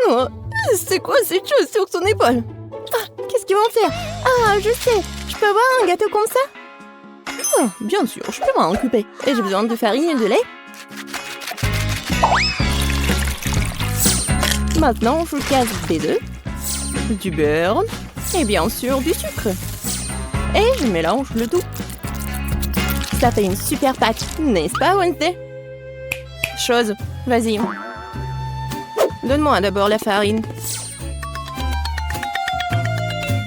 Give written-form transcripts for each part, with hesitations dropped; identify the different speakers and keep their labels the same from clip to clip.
Speaker 1: Oh, c'est quoi cette chose sur son épaule? Ah, qu'est-ce qu'ils vont faire? Ah, je sais. Je peux avoir un gâteau comme ça? Oh, bien sûr, je peux m'en occuper. Et j'ai besoin de farine et de lait. Maintenant, je casse des œufs, du beurre et bien sûr du sucre. Et je mélange le tout. Ça fait une super pâte, n'est-ce pas, Wednesday? Chose, vas-y. Donne-moi d'abord la farine.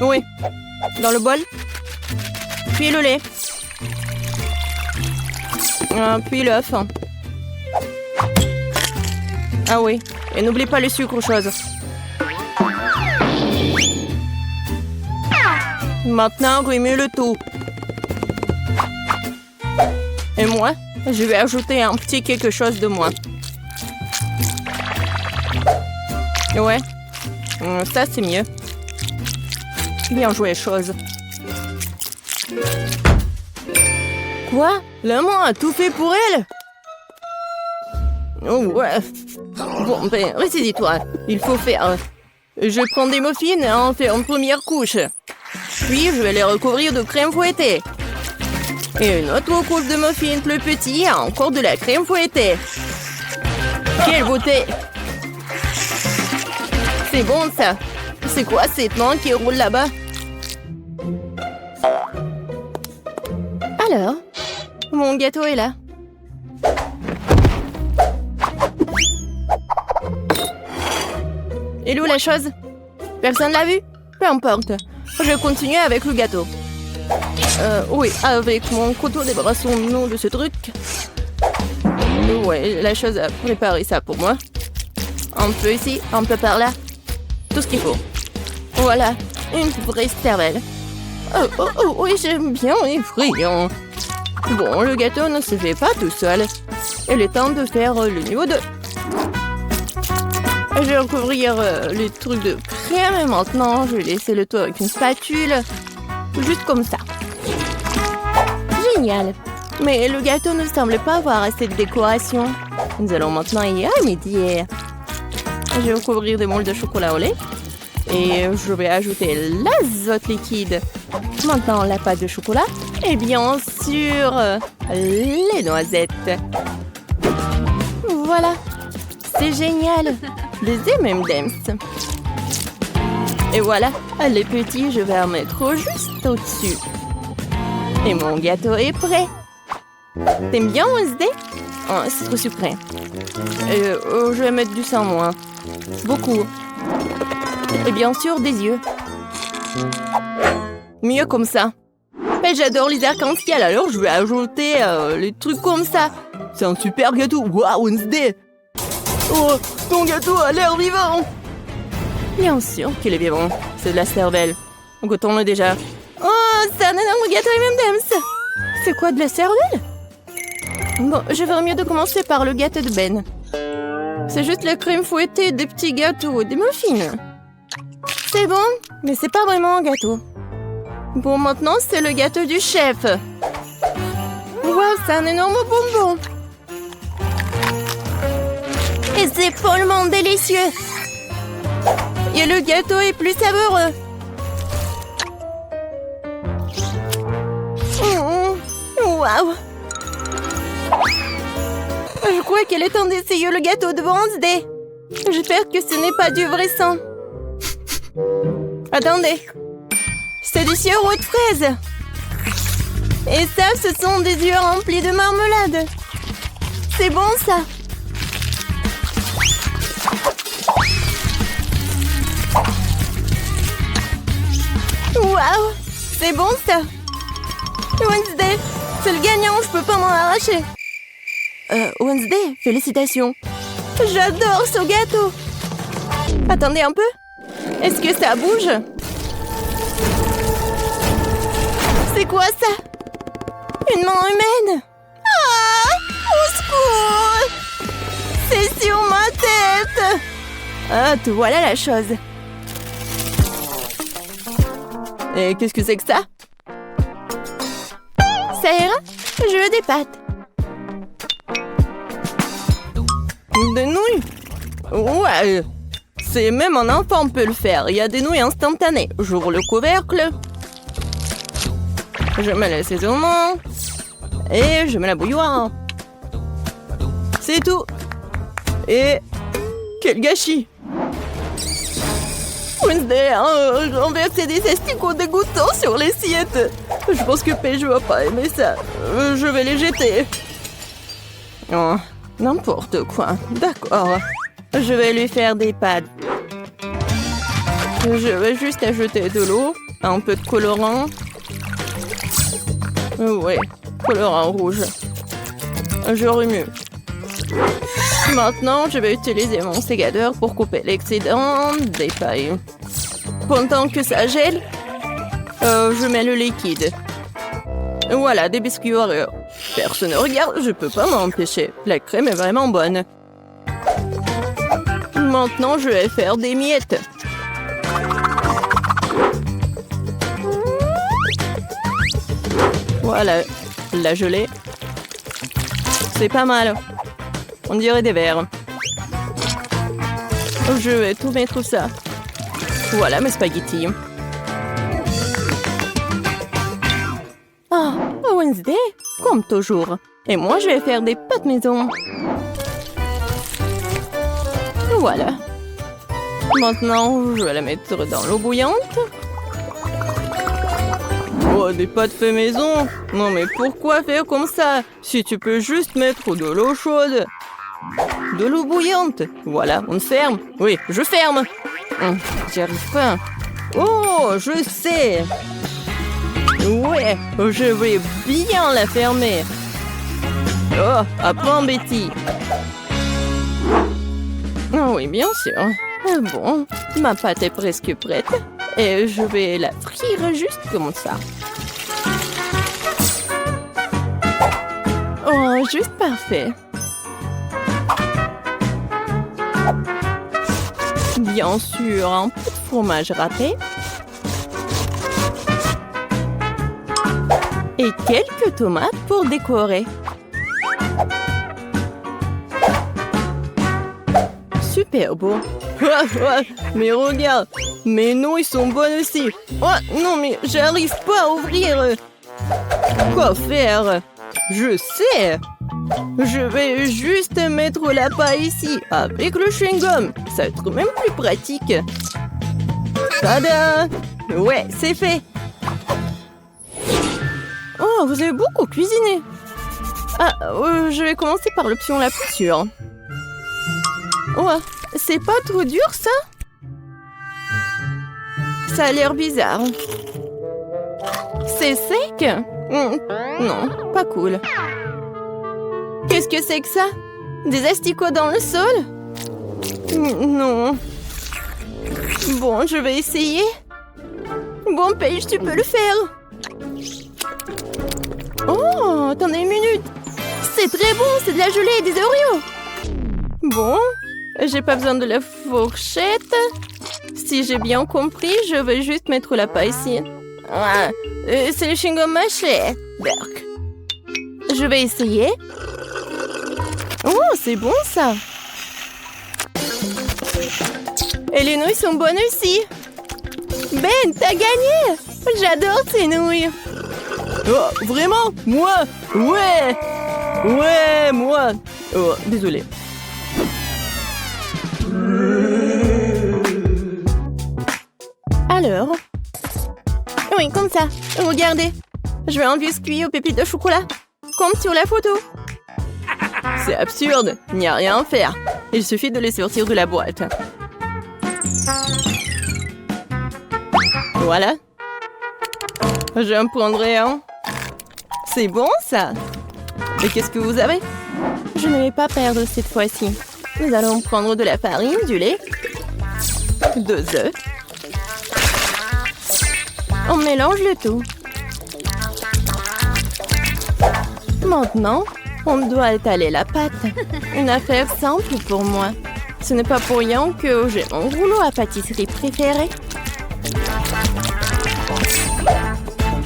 Speaker 1: Oui, dans le bol. Puis le lait. Puis l'œuf. Ah oui, et n'oublie pas le sucre, chose. Maintenant, remue le tout. Et moi, je vais ajouter un petit quelque chose de moins. Ouais, ça c'est mieux. Bien joué, chose. Quoi? La main a tout fait pour elle? Oh ouais. Bon, ben, ressaisis-toi. Il faut faire... Je prends des muffins et en fais une première couche. Puis, je vais les recouvrir de crème fouettée. Et une autre couche de muffins plus petit et encore de la crème fouettée. Quelle beauté! C'est bon, ça. C'est quoi cette main qui roule là-bas? Alors, mon gâteau est là. Et où la chose? Personne l'a vu? Peu importe. Je continue avec le gâteau. Oui, avec mon couteau, débarrassons-nous de ce truc. Ouais, la chose a préparé ça pour moi. Un peu ici, un peu par là. Tout ce qu'il faut. Voilà, une vraie cervelle. Oh, oui, j'aime bien les friands. Bon, le gâteau ne se fait pas tout seul. Il est temps de faire le niveau 2. Je vais recouvrir les trucs de crème et maintenant je vais laisser le tout avec une spatule. Juste comme ça. Génial. Mais le gâteau ne semble pas avoir assez de décoration. Nous allons maintenant y remédier. Je vais recouvrir des moules de chocolat au lait. Et je vais ajouter l'azote liquide. Maintenant la pâte de chocolat. Et bien sûr, les noisettes. Voilà. C'est génial. Des M&M's. Et voilà, les petits, je vais en mettre juste au-dessus. Et mon gâteau est prêt. T'aimes bien, Wednesday? Oh, c'est trop sucré. Je vais mettre du sang, moi. Beaucoup. Et bien sûr, des yeux. Mieux comme ça. Mais j'adore les arcs-en-ciel, alors je vais ajouter les trucs comme ça. C'est un super gâteau. Waouh, Wednesday! Oh, ton gâteau a l'air vivant! Bien sûr qu'il est vivant. C'est de la cervelle. Goûtons-le déjà. Oh, c'est un énorme gâteau M&M's! C'est quoi, de la cervelle? Bon, je ferais mieux de commencer par le gâteau de Ben. C'est juste la crème fouettée, des petits gâteaux, des muffins. C'est bon, mais c'est pas vraiment un gâteau. Bon, maintenant, c'est le gâteau du chef. Wow, c'est un énorme bonbon. Et c'est follement délicieux. Et le gâteau est plus savoureux. Waouh. Je crois qu'il est temps d'essayer le gâteau de Wednesday. J'espère que ce n'est pas du vrai sang. Attendez. C'est du sirop de fraise. Et ça, ce sont des yeux remplis de marmelade. C'est bon, ça. Waouh, c'est bon, ça. Wednesday, c'est le gagnant, je peux pas m'en arracher. Wednesday, félicitations. J'adore ce gâteau. Attendez un peu. Est-ce que ça bouge? C'est quoi ça? Une main humaine? Ah! Au secours! C'est sur ma tête! Ah, te voilà la chose. Et qu'est-ce que c'est que ça? Ça ira? Je veux des pâtes. Des nouilles? Ouais, c'est même un enfant peut le faire. Il y a des nouilles instantanées. J'ouvre le couvercle. Je mets l'assaisonnement. Et je mets la bouilloire. C'est tout. Et quel gâchis! Wednesday a renversé des asticots dégoûtants sur l'assiette. Je pense que Paige va pas aimer ça. Je vais les jeter. Oh, n'importe quoi. D'accord. Je vais lui faire des pâtes. Je vais juste ajouter de l'eau, un peu de colorant. Oui, colorant rouge. Je remue. Maintenant, je vais utiliser mon sécateur pour couper l'excédent des pailles. Pendant que ça gèle, je mets le liquide. Voilà, des biscuits Oreo. Personne ne regarde, je peux pas m'empêcher. La crème est vraiment bonne. Maintenant, je vais faire des miettes. Voilà, la gelée. C'est pas mal. On dirait des verres. Je vais tout mettre ça. Voilà mes spaghettis. Ah, Wednesday, comme toujours. Et moi, je vais faire des pâtes maison. Voilà. Maintenant, je vais la mettre dans l'eau bouillante. Oh, des pâtes fait maison? Non, mais pourquoi faire comme ça? Si tu peux juste mettre de l'eau chaude. De l'eau bouillante. Voilà, on ferme. Oui, je ferme. J'y arrive pas. Oh, je sais. Ouais, je vais bien la fermer. Oh, apprends, Betty. Oh, oui, bien sûr. Bon, ma pâte est presque prête. Et je vais la frire juste comme ça. Oh, juste parfait. Bien sûr, un peu de fromage râpé. Et quelques tomates pour décorer. Super beau. Mais regarde, mes nouilles sont bonnes aussi. Oh, non, mais j'arrive pas à ouvrir. Quoi faire? Je sais. Je vais juste mettre la paille ici, avec le chewing-gum. Ça va être même plus pratique. Tada! Ouais, c'est fait. Oh, vous avez beaucoup cuisiné. Ah, je vais commencer par l'option la plus sûre. Ouais, c'est pas trop dur, ça? Ça a l'air bizarre. C'est sec? Non, pas cool. Qu'est-ce que c'est que ça? Des asticots dans le sol? Non. Bon, je vais essayer. Bon, Paige, tu peux le faire. Oh, attendez une minute. C'est très bon, c'est de la gelée et des Oreos. Bon, j'ai pas besoin de la fourchette. Si j'ai bien compris, je vais juste mettre la paille ici. Ah, c'est le chewing-gum mâché. Berk. Je vais essayer. Oh, c'est bon ça. Et les nouilles sont bonnes aussi. Ben, t'as gagné. J'adore ces nouilles. Oh, vraiment? Moi? Ouais. Ouais, moi. Oh, désolé. Alors? Oui, comme ça. Regardez. Je veux un biscuit aux pépites de chocolat. Comme sur la photo. C'est absurde. Il n'y a rien à faire. Il suffit de les sortir de la boîte. Voilà. J'en prendrai un. C'est bon, ça. Et qu'est-ce que vous avez? Je ne vais pas perdre cette fois-ci. Nous allons prendre de la farine, du lait, 2 œufs. On mélange le tout. Maintenant, on doit étaler la pâte. Une affaire simple pour moi. Ce n'est pas pour rien que j'ai mon rouleau à pâtisserie préféré.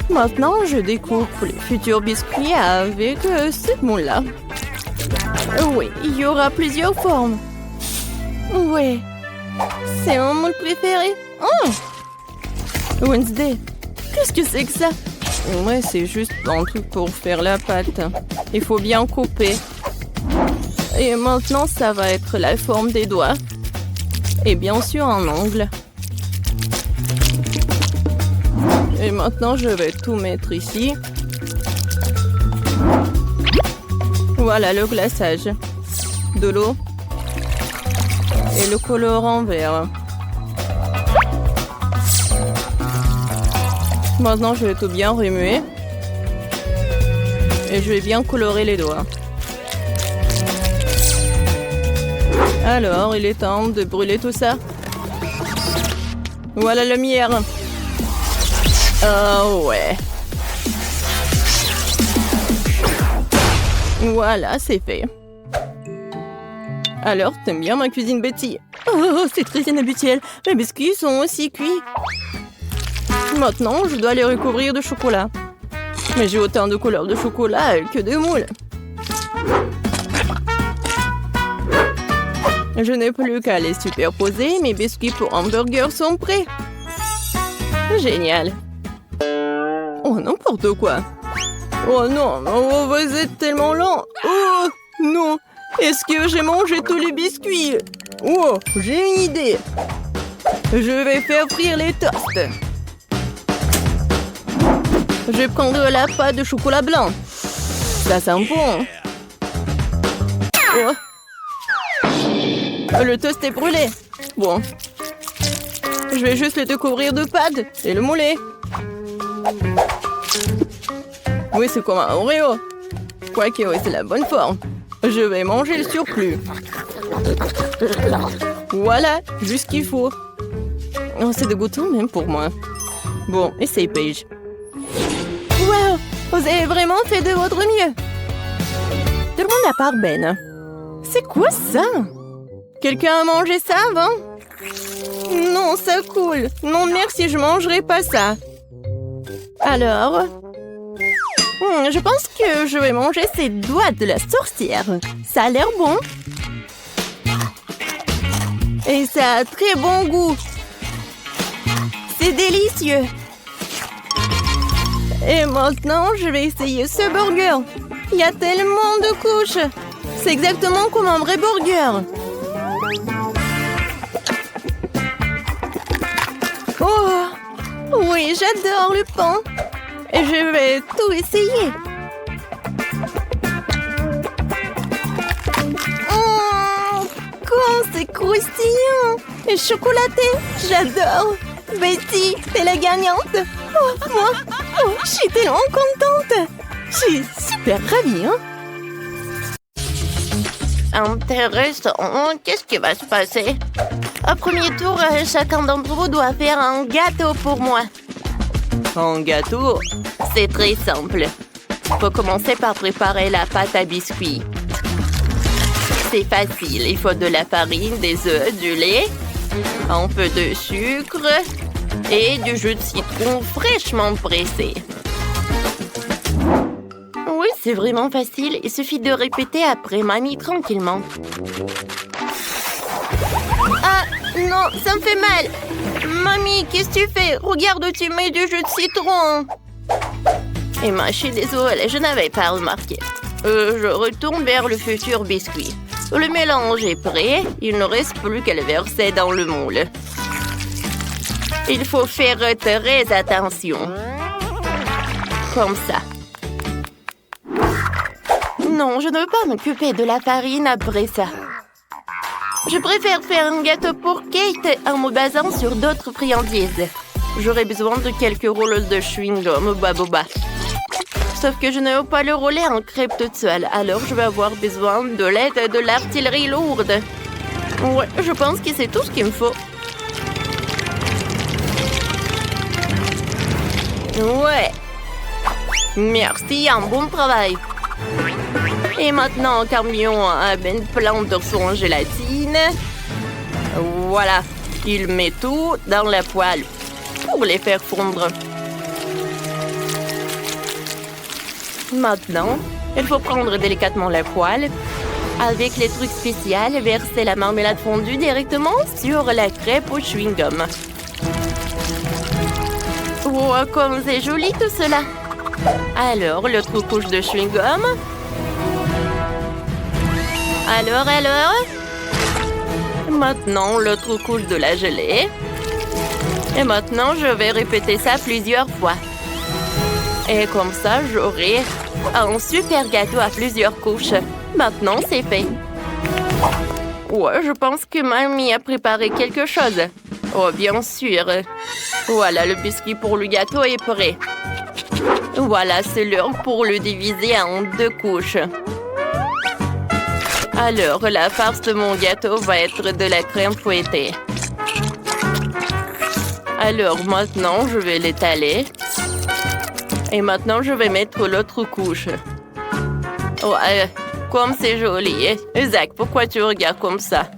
Speaker 1: Maintenant, je découpe les futurs biscuits avec ce moule-là. Oui, il y aura plusieurs formes. Ouais. C'est mon moule préféré. Oh! Wednesday, qu'est-ce que c'est que ça? Ouais, c'est juste un truc pour faire la pâte. Il faut bien couper. Et maintenant, ça va être la forme des doigts. Et bien sûr, un ongle. Et maintenant, je vais tout mettre ici. Voilà le glaçage. De l'eau. Et le colorant vert. Maintenant, je vais tout bien remuer. Et je vais bien colorer les doigts. Alors, il est temps de brûler tout ça. Voilà la lumière. Oh ouais. Voilà, c'est fait. Alors, t'aimes bien ma cuisine, Betty? Oh, c'est très inhabituel. Mes biscuits sont aussi cuits. Maintenant, je dois les recouvrir de chocolat. Mais j'ai autant de couleurs de chocolat que de moules. Je n'ai plus qu'à les superposer. Mes biscuits pour hamburger sont prêts. Génial. Oh, n'importe quoi. Oh non, oh, vous êtes tellement lent. Oh, non. Est-ce que j'ai mangé tous les biscuits? Oh, j'ai une idée. Je vais faire frire les toasts. Je vais prendre la pâte de chocolat blanc. Ça sent bon. Oh. Le toast est brûlé. Bon. Je vais juste le découvrir de pâte et le mouler. Oui, c'est comme un Oreo. Quoique, oui, c'est la bonne forme. Je vais manger le surplus. Voilà, juste ce qu'il faut. Oh, c'est dégoûtant même pour moi. Bon, essaye, Paige. Wow, vous avez vraiment fait de votre mieux. Tout le monde à part Ben. C'est quoi ça? Quelqu'un a mangé ça avant? Non, ça coule. Non, merci, je mangerai pas ça. Alors... je pense que je vais manger ces doigts de la sorcière. Ça a l'air bon. Et ça a très bon goût. C'est délicieux. Et maintenant, je vais essayer ce burger. Il y a tellement de couches. C'est exactement comme un vrai burger. Oh, oui, j'adore le pain. Et je vais tout essayer. Oh, quand c'est croustillant et chocolaté, j'adore. Betty, t'es la gagnante. Oh, moi, oh, je suis tellement contente. Je suis super ravie, hein. Intéressant. Qu'est-ce qui va se passer? Au premier tour, chacun d'entre vous doit faire un gâteau pour moi. Un gâteau? C'est très simple. Faut commencer par préparer la pâte à biscuits. C'est facile. Il faut de la farine, des œufs, du lait, un peu de sucre et du jus de citron fraîchement pressé. Oui, c'est vraiment facile. Il suffit de répéter après mamie tranquillement. Ah, non, ça me fait mal. Mamie, qu'est-ce que tu fais? Regarde, tu mets du jus de citron. Emma, je suis désolée, je n'avais pas remarqué. Je retourne vers le futur biscuit. Le mélange est prêt. Il ne reste plus qu'à le verser dans le moule. Il faut faire très attention. Comme ça. Non, je ne veux pas m'occuper de la farine après ça. Je préfère faire un gâteau pour Kate en me basant sur d'autres friandises. J'aurai besoin de quelques rouleaux de chewing-gum boba. Sauf que je ne veux pas le rouler en crêpe toute seule, alors je vais avoir besoin de l'aide de l'artillerie lourde. Ouais, je pense que c'est tout ce qu'il me faut. Ouais. Merci, un bon travail. Et maintenant, camion à Ben plante son gélatine. Voilà. Il met tout dans la poêle pour les faire fondre. Maintenant, il faut prendre délicatement la poêle Avec les trucs spéciaux, verser la marmelade fondue directement sur la crêpe au chewing-gum. Oh, comme c'est joli tout cela! Alors, l'autre couche de chewing-gum. Alors? Maintenant, l'autre couche de la gelée. Et maintenant, je vais répéter ça plusieurs fois. Et comme ça, j'aurai un super gâteau à plusieurs couches. Maintenant, c'est fait. Ouais, je pense que mamie a préparé quelque chose. Oh, bien sûr. Voilà, le biscuit pour le gâteau est prêt. Voilà, c'est l'heure pour le diviser en 2 couches. Alors, la farce de mon gâteau va être de la crème fouettée. Alors, maintenant, je vais l'étaler. Et maintenant, je vais mettre l'autre couche. Oh, comme c'est joli. Zach, pourquoi tu regardes comme ça?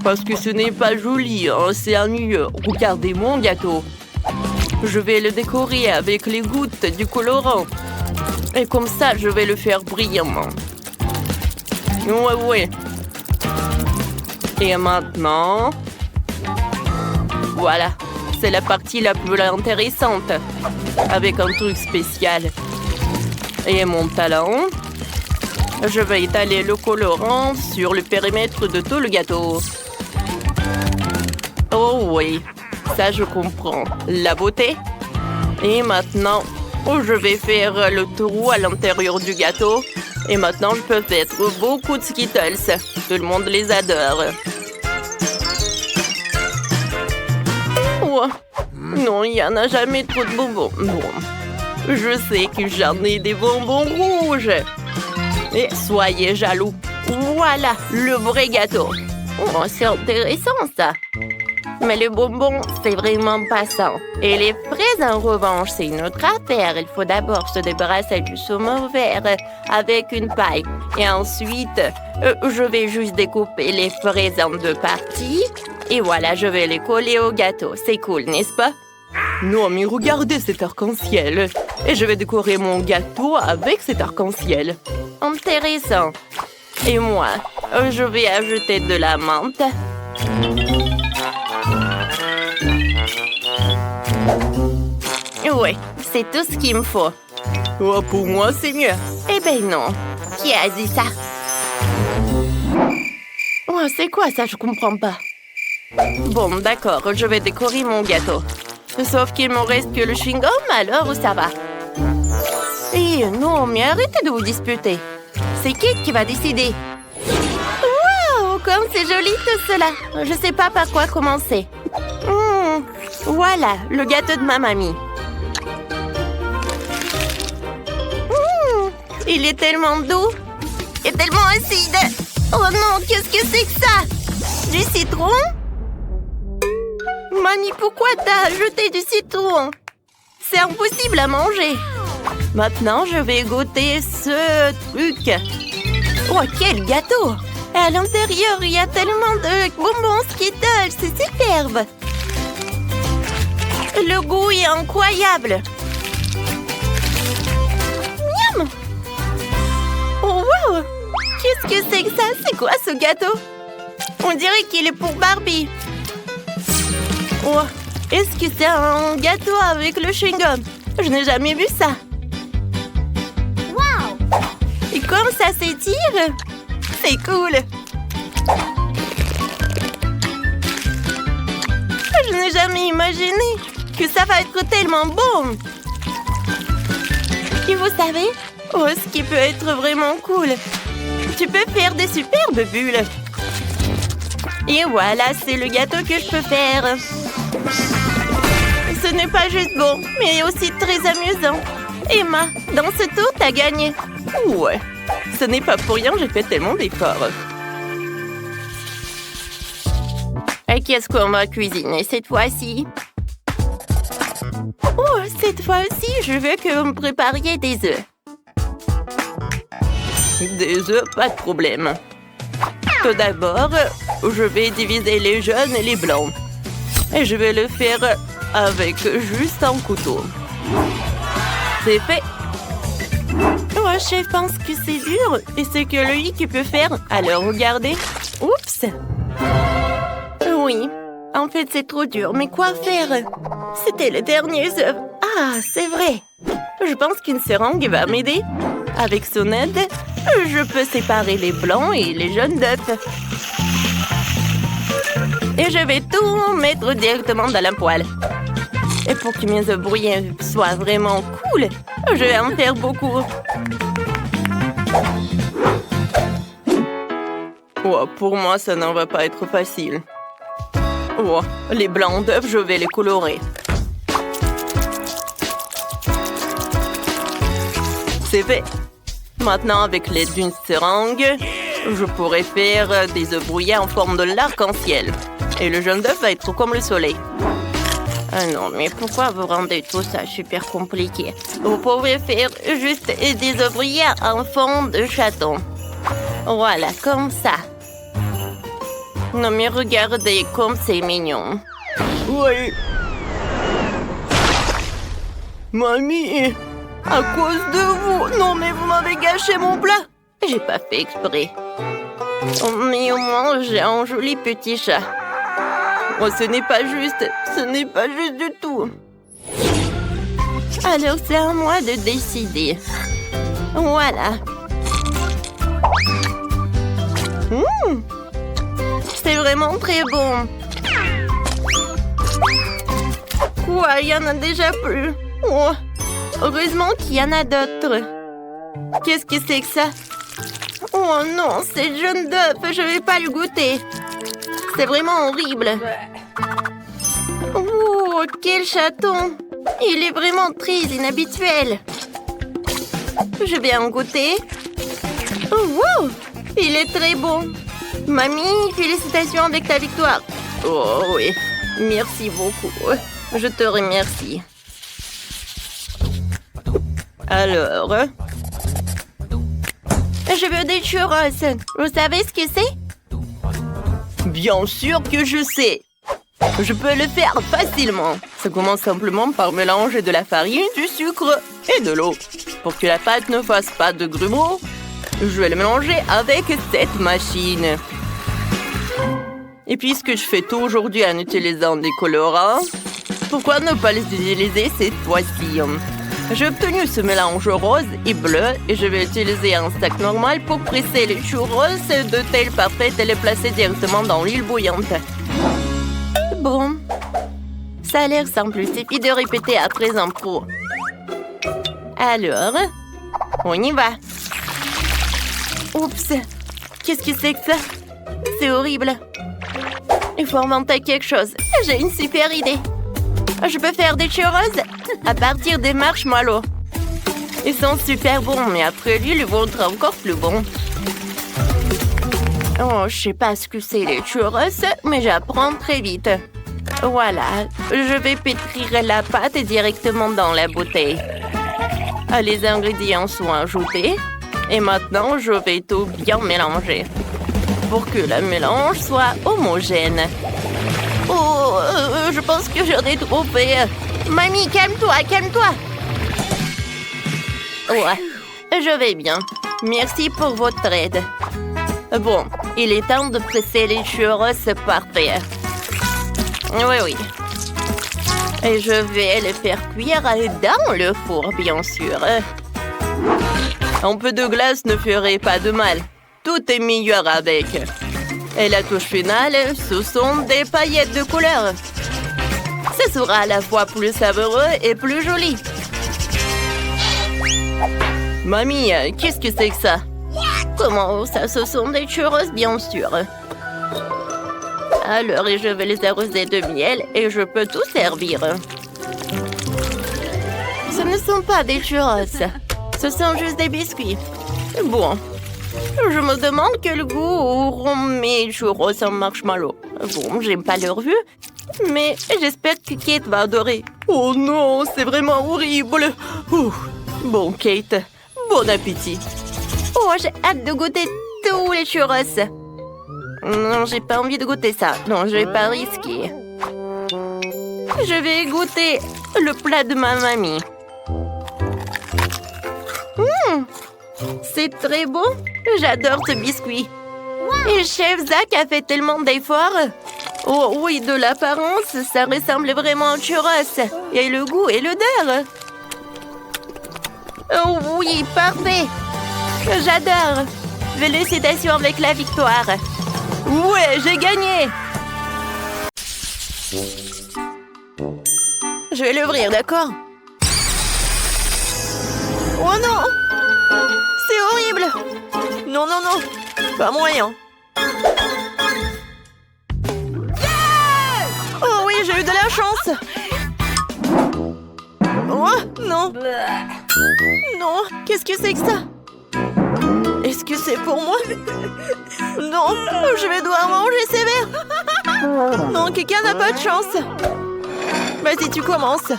Speaker 1: Parce que ce n'est pas joli, hein, c'est ennuyeux. Regardez mon gâteau. Je vais le décorer avec les gouttes du colorant. Et comme ça, je vais le faire brillamment. Ouais. Et maintenant... Voilà. C'est la partie la plus intéressante. Avec un truc spécial. Et mon talon. Je vais étaler le colorant sur le périmètre de tout le gâteau. Oh oui, ça je comprends. La beauté. Et maintenant, je vais faire le trou à l'intérieur du gâteau. Et maintenant, je peux mettre beaucoup de Skittles. Tout le monde les adore. Oh, non, il n'y en a jamais trop de bonbons. Bon, je sais que j'en ai des bonbons rouges. Et soyez jaloux. Voilà, le vrai gâteau. Oh, c'est intéressant, ça. Mais le bonbon, c'est vraiment passant. Et les fraises, en revanche, c'est une autre affaire. Il faut d'abord se débarrasser du saumon vert avec une paille. Et ensuite, je vais juste découper les fraises en 2 parties. Et voilà, je vais les coller au gâteau. C'est cool, n'est-ce pas? Non, mais regardez cet arc-en-ciel. Et je vais décorer mon gâteau avec cet arc-en-ciel. Intéressant. Et moi, je vais ajouter de la menthe. Oui, c'est tout ce qu'il me faut. Oh, pour moi, c'est mieux. Eh ben non. Qui a dit ça? Oh, c'est quoi ça? Je comprends pas. Bon, d'accord, je vais décorer mon gâteau. Sauf qu'il me reste que le chewing-gum, alors ça va. Eh non, mais arrêtez de vous disputer. C'est qui va décider? Wow, comme c'est joli tout cela. Je sais pas par quoi commencer. Voilà, le gâteau de ma mamie. Il est tellement doux et tellement acide. Oh non, qu'est-ce que c'est que ça? Du citron? Mamie, pourquoi t'as ajouté du citron? C'est impossible à manger. Maintenant, je vais goûter ce truc. Oh, quel gâteau! À l'intérieur, il y a tellement de bonbons Skittles. C'est superbe. Le goût est incroyable. Miam! Oh, wow! Qu'est-ce que c'est que ça? C'est quoi ce gâteau? On dirait qu'il est pour Barbie. Oh, est-ce que c'est un gâteau avec le chewing-gum? Je n'ai jamais vu ça. Wow! Et comme ça s'étire, c'est cool. Je n'ai jamais imaginé que ça va être tellement bon. Et vous savez, ce qui peut être vraiment cool, tu peux faire des superbes bulles. Et voilà, c'est le gâteau que je peux faire. Ce n'est pas juste bon, mais aussi très amusant. Emma, dans ce tour, t'as gagné. Ouais, ce n'est pas pour rien, j'ai fait tellement d'efforts. Et qu'est-ce qu'on va cuisiner cette fois-ci? Oh, cette fois-ci, je veux que vous me prépariez des œufs. Des œufs, pas de problème. Tout d'abord, je vais diviser les jaunes et les blancs. Et je vais le faire avec juste un couteau. C'est fait. Ouais, Le chef pense que c'est dur et c'est que lui qui peut faire. Alors regardez. Oups. Oui, en fait c'est trop dur, mais quoi faire? C'était les dernières œuvres. Ah, c'est vrai. Je pense qu'une seringue va m'aider. Avec son aide, je peux séparer les blancs et les jaunes d'œufs. Et je vais tout mettre directement dans la poêle. Et pour que mes œufs brouillés soient vraiment cool, je vais en faire beaucoup. Oh, pour moi, ça n'en va pas être facile. Oh, les blancs d'œufs, je vais les colorer. C'est fait. Maintenant, avec l'aide d'une seringue, je pourrais faire des œufs brouillés en forme de l'arc-en-ciel. Et le jaune d'œuf va être comme le soleil. Ah non, mais pourquoi vous rendez tout ça super compliqué? Vous pouvez faire juste des œufs brouillés en forme de chaton. Voilà, comme ça. Non, mais regardez comme c'est mignon. Oui. Mamie, à cause de vous. Non, mais vous m'avez gâché mon plat. J'ai pas fait exprès. Oh, mais au moins, j'ai un joli petit chat. Oh, ce n'est pas juste. Ce n'est pas juste du tout. Alors, c'est à moi de décider. Voilà. C'est vraiment très bon. Quoi, il y en a déjà plus. Oh, heureusement qu'il y en a d'autres. Qu'est-ce que c'est que ça? Oh non, c'est jaune d'œuf, je vais pas le goûter. C'est vraiment horrible. Oh, quel chaton. Il est vraiment très inhabituel. Je vais en goûter. Oh, wow, il est très bon. Mamie, félicitations avec ta victoire. Oh oui, merci beaucoup. Je te remercie. Alors, je veux des churros. Vous savez ce que c'est? Bien sûr que je sais. Je peux le faire facilement. Ça commence simplement par mélanger de la farine, du sucre et de l'eau. Pour que la pâte ne fasse pas de grumeaux, je vais le mélanger avec cette machine. Et puisque je fais tout aujourd'hui en utilisant des colorants, pourquoi ne pas les utiliser cette fois-ci? J'ai obtenu ce mélange rose et bleu et je vais utiliser un sac normal pour presser les churros de telle parfaite et les placer directement dans l'huile bouillante. Bon, ça a l'air simple, il suffit de répéter après en pro. Alors, on y va. Oups, qu'est-ce que c'est que ça? C'est horrible. Il faut inventer quelque chose. J'ai une super idée. Je peux faire des churros à partir des marshmallows. Ils sont super bons, mais après lui, ils vont être encore plus bons. Oh, je sais pas ce que c'est les churros, mais j'apprends très vite. Voilà, je vais pétrir la pâte directement dans la bouteille. Les ingrédients sont ajoutés. Et maintenant, je vais tout bien mélanger. Pour que le mélange soit homogène. Oh, je pense que j'en ai trop fait. Mamie, calme-toi, calme-toi. Ouais, je vais bien. Merci pour votre aide. Bon, il est temps de presser les churros parfaits. Oui. Et je vais les faire cuire dans le four, bien sûr. Un peu de glace ne ferait pas de mal. Tout est meilleur avec. Et la touche finale, ce sont des paillettes de couleur. Ce sera à la fois plus savoureux et plus joli. Mamie, qu'est-ce que c'est que ça? Comment ça? Ce sont des churros, bien sûr. Alors, je vais les arroser de miel et je peux tout servir. Ce ne sont pas des churros. Ce sont juste des biscuits. Bon. Je me demande quel goût auront mes churros en marshmallow. Bon, j'aime pas leur vue, mais j'espère que Kate va adorer. Oh non, c'est vraiment horrible. Bon, Kate, bon appétit. Oh, j'ai hâte de goûter tous les churros. Non, j'ai pas envie de goûter ça. Non, je vais pas risquer. Je vais goûter le plat de ma mamie. C'est très beau. J'adore ce biscuit. Et chef Zach a fait tellement d'efforts. Oh oui, de l'apparence, ça ressemble vraiment au churros. Et le goût et l'odeur. Oh oui, parfait. J'adore. Félicitations avec la victoire. Ouais, j'ai gagné. Je vais l'ouvrir, d'accord? Oh non! C'est horrible! Non, non, non! Pas moyen! Oh oui, j'ai eu de la chance! Oh, non! Non, qu'est-ce que c'est que ça? Est-ce que c'est pour moi? Non, je vais devoir manger sévère! Non, quelqu'un n'a pas de chance! Vas-y, tu commences!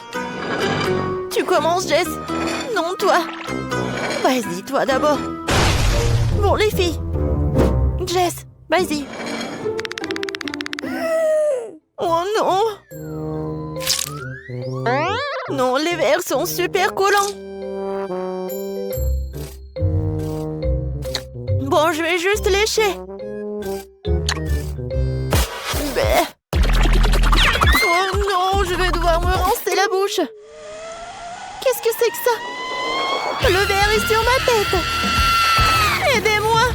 Speaker 1: Tu commences, Jess! Non, toi! Vas-y, toi d'abord! Bon, les filles! Jess, vas-y! Oh non! Non, les verres sont super collants! Bon, je vais juste lécher! Bah. Oh non, je vais devoir me rincer la bouche! Qu'est-ce que c'est que ça? Le verre est sur ma tête! Aidez-moi!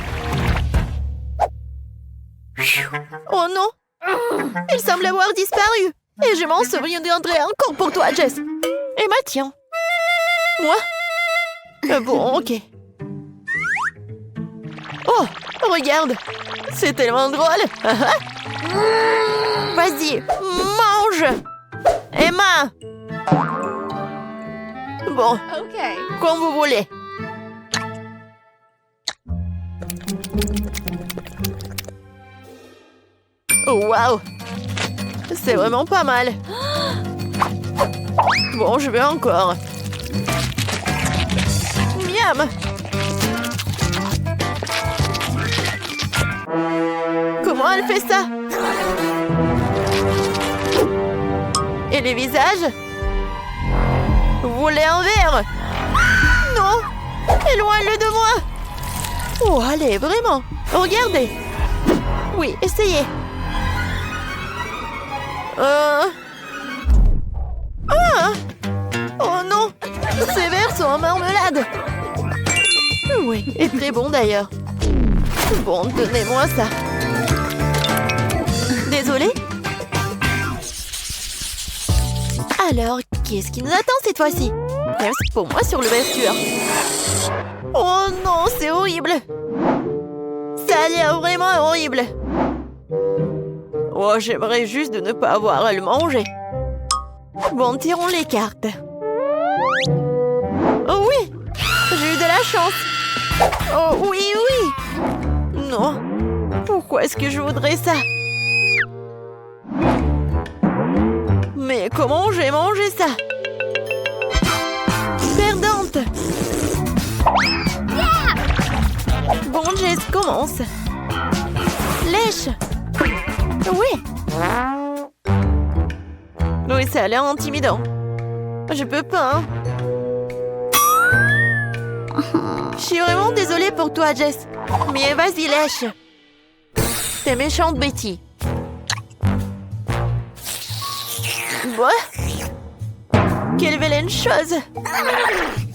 Speaker 1: Oh non! Il semble avoir disparu! Et je m'en souviendrai encore pour toi, Jess! Et bah tiens! Moi? Bon, ok. Oh! Regarde! C'est tellement drôle! Vas-y, mange! Emma! Bon, comme vous voulez. Oh, waouh! C'est vraiment pas mal. Bon, je vais encore. Miam! Comment elle fait ça? Et les visages? Vous voulez un verre? Non! Éloigne-le de moi! Oh, allez, vraiment! Regardez! Oui, essayez! Ah! Oh non! Ces verres sont en marmelade! Oui, et très bon d'ailleurs. Bon, donnez-moi ça. Désolée? Alors, qu'est-ce qui nous attend cette fois-ci? Merci pour moi sur l'ouverture. Oh non, c'est horrible! Ça a l'air vraiment horrible! Oh, j'aimerais juste de ne pas avoir à le manger. Bon, tirons les cartes. Oh oui! J'ai eu de la chance! Oh oui, oui! Non! Pourquoi est-ce que je voudrais ça? Mais comment j'ai mangé ça? Perdante! Bon, Jess, commence! Lèche! Oui! Oui, ça a l'air intimidant. Je peux pas, hein? Je suis vraiment désolée pour toi, Jess. Mais vas-y, lèche! T'es méchante, Betty. Quoi? Quelle vilaine chose!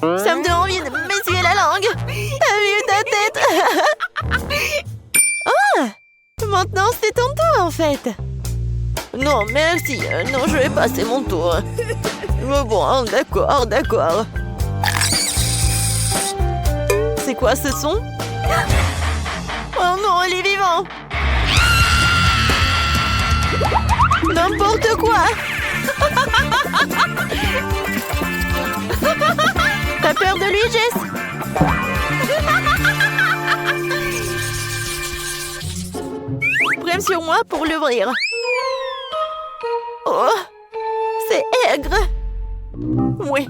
Speaker 1: Ça me donne envie de m'essuyer la langue! T'as vu ta tête? Ah! Maintenant, c'est ton tour, en fait! Non, merci. Non, je vais passer mon tour. Mais bon, d'accord, d'accord. C'est quoi ce son? Oh non, elle est vivante! N'importe quoi! T'as peur de lui, Jess? Prends sur moi pour l'ouvrir. Oh! C'est aigre! Oui.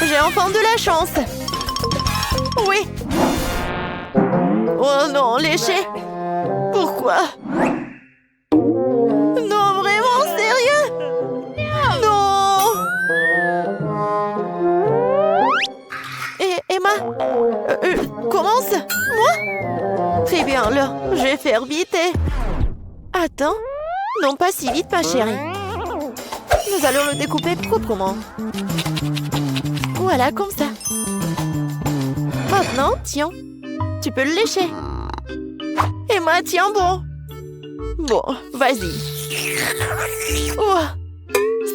Speaker 1: J'ai enfin de la chance. Oui. Oh non, léché. Pourquoi? Non, vraiment, sérieux? Non! Bien alors, je vais faire vite. Attends. Non, pas si vite, ma chérie. Nous allons le découper proprement. Voilà, comme ça. Maintenant, tiens. Tu peux le lécher. Et moi, tiens, bon. Bon, vas-y. Oh,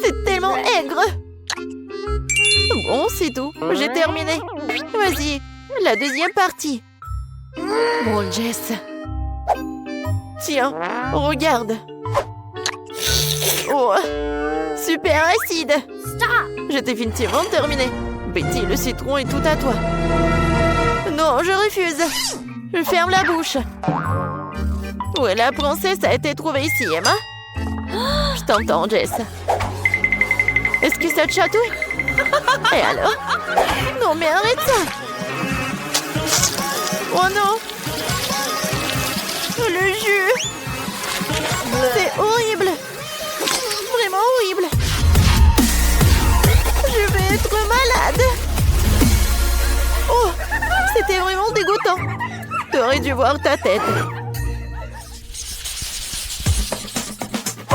Speaker 1: c'est tellement aigre. Bon, c'est tout. J'ai terminé. Vas-y, la deuxième partie. Bon, Jess. Tiens, regarde. Oh, super acide. J'ai définitivement terminé. Betty, le citron est tout à toi. Non, je refuse. Je ferme la bouche. Où est la princesse a été trouvée ici, Emma? Je t'entends, Jess. Est-ce que ça te chatouille? Et alors? Non, mais arrête ça! Oh non! Le jus! C'est horrible! Vraiment horrible! Je vais être malade! Oh! C'était vraiment dégoûtant! T'aurais dû voir ta tête!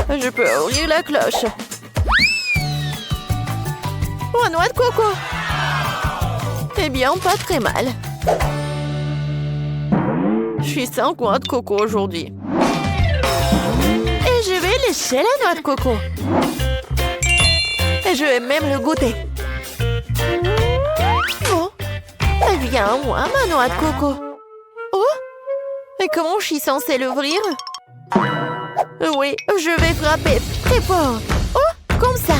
Speaker 1: Je peux ouvrir la cloche. Oh, noix de coco. Eh bien, pas très mal. Je suis sans noix de coco aujourd'hui. Et je vais lécher la noix de coco. Et je vais même le goûter. Oh, viens à moi, ma noix de coco. Oh, et comment je suis censée l'ouvrir? Oui, je vais frapper très fort. Oh, comme ça.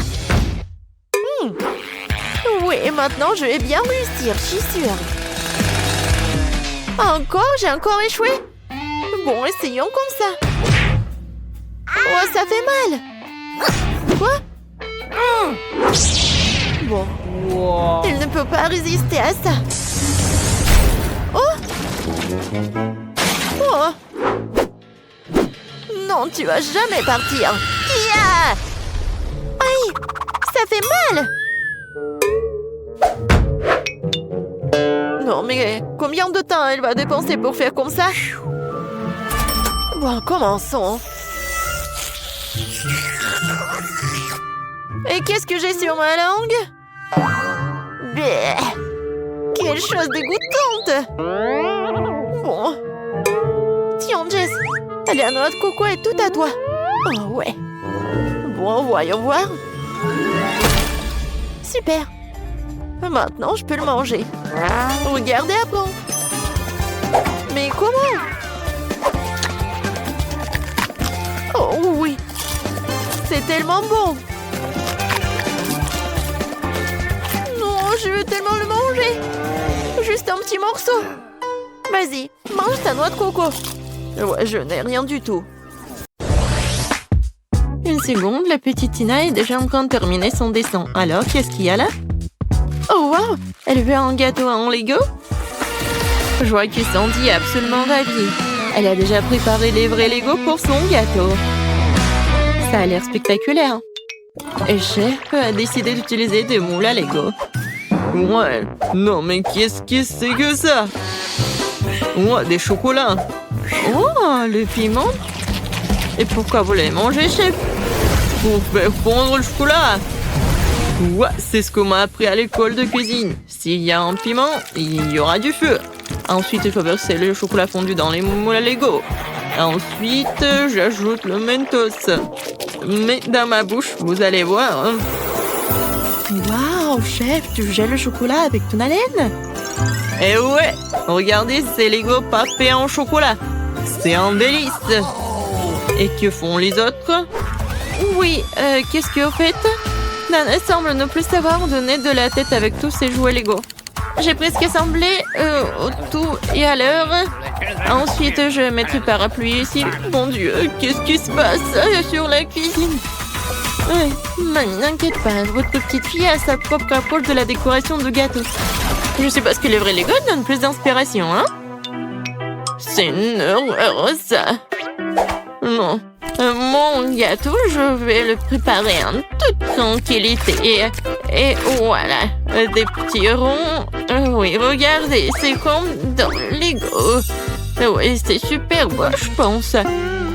Speaker 1: Oui, maintenant je vais bien réussir, je suis sûre. Encore? J'ai encore échoué? Bon, essayons comme ça. Oh, ça fait mal. Quoi? Bon. Wow. Il ne peut pas résister à ça. Oh! Oh! Non, tu vas jamais partir. Yeah! Aïe! Ça fait mal! Non, mais combien de temps elle va dépenser pour faire comme ça? Bon, commençons. Et qu'est-ce que j'ai sur ma langue? Bleh! Quelle chose dégoûtante! Bon. Tiens, Jess, la noix de coco est tout à toi. Oh, ouais. Bon, voyons voir. Super. Maintenant, je peux le manger. Regardez après. Mais comment? Oh oui. C'est tellement bon. Non, je veux tellement le manger. Juste un petit morceau. Vas-y, mange ta noix de coco. Ouais, je n'ai rien du tout. Une seconde, la petite Tina est déjà en train de terminer son dessin. Alors, qu'est-ce qu'il y a là? Oh, wow! Elle veut un gâteau en Lego? Je vois que Sandy est absolument ravie. Elle a déjà préparé les vrais Lego pour son gâteau. Ça a l'air spectaculaire. Et Chef a décidé d'utiliser des moules à Lego. Ouais, non mais qu'est-ce que c'est que ça? Ouais, des chocolats. Oh, le piment. Et pourquoi vous l'avez mangé, Chef? Pour faire fondre le chocolat. Ouais, c'est ce qu'on m'a appris à l'école de cuisine. S'il y a un piment, il y aura du feu. Ensuite, il faut verser le chocolat fondu dans les moules à Lego. Ensuite, j'ajoute le Mentos. Mais dans ma bouche, vous allez voir. Waouh, Chef, tu gèles le chocolat avec ton haleine? Eh ouais, regardez, c'est Lego papé en chocolat. C'est un délice. Et que font les autres? Oui, qu'est-ce que vous faites? Nana semble ne plus savoir où donner de la tête avec tous ses jouets Lego. J'ai presque assemblé au tout et à l'heure. Ensuite, je mettrai le parapluie ici. Mon Dieu, qu'est-ce qui se passe sur la cuisine? Mamie, n'inquiète pas, votre petite fille a sa propre approche de la décoration de gâteau. Je sais pas ce que les vrais Lego donnent plus d'inspiration, hein? C'est une horreur, ça. Non. Mon gâteau, je vais le préparer en toute tranquillité. Et voilà, des petits ronds. Oui, regardez, c'est comme dans Lego. Ouais, c'est super beau, je pense.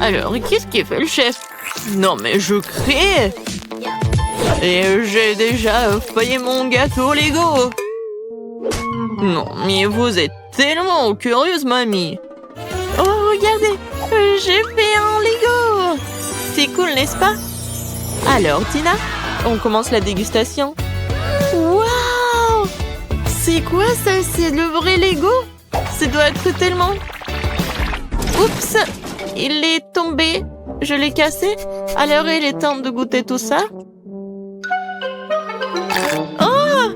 Speaker 1: Alors, qu'est-ce qui fait le chef? Non, mais je crée. Et j'ai déjà failli mon gâteau Lego. Non, mais vous êtes tellement curieuse, mamie. Oh, regardez, j'ai fait un Lego. C'est cool, n'est-ce pas? Alors, Tina, on commence la dégustation. Waouh! C'est quoi ça? C'est le vrai Lego? Ça doit être tellement... Oups! Il est tombé. Je l'ai cassé. Alors, il est temps de goûter tout ça. Oh!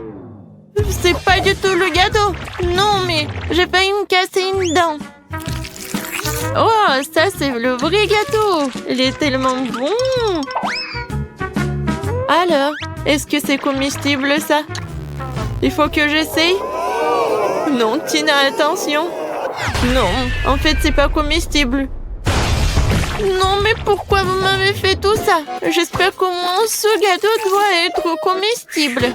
Speaker 1: C'est pas du tout le gâteau. Non, mais j'ai failli me casser une dent. Oh, ça, c'est le vrai gâteau. Il est tellement bon. Alors, est-ce que c'est comestible, ça? Il faut que j'essaye. Non, Tina, attention. Non, en fait, c'est pas comestible. Non, mais pourquoi vous m'avez fait tout ça? J'espère qu'au moins ce gâteau doit être comestible.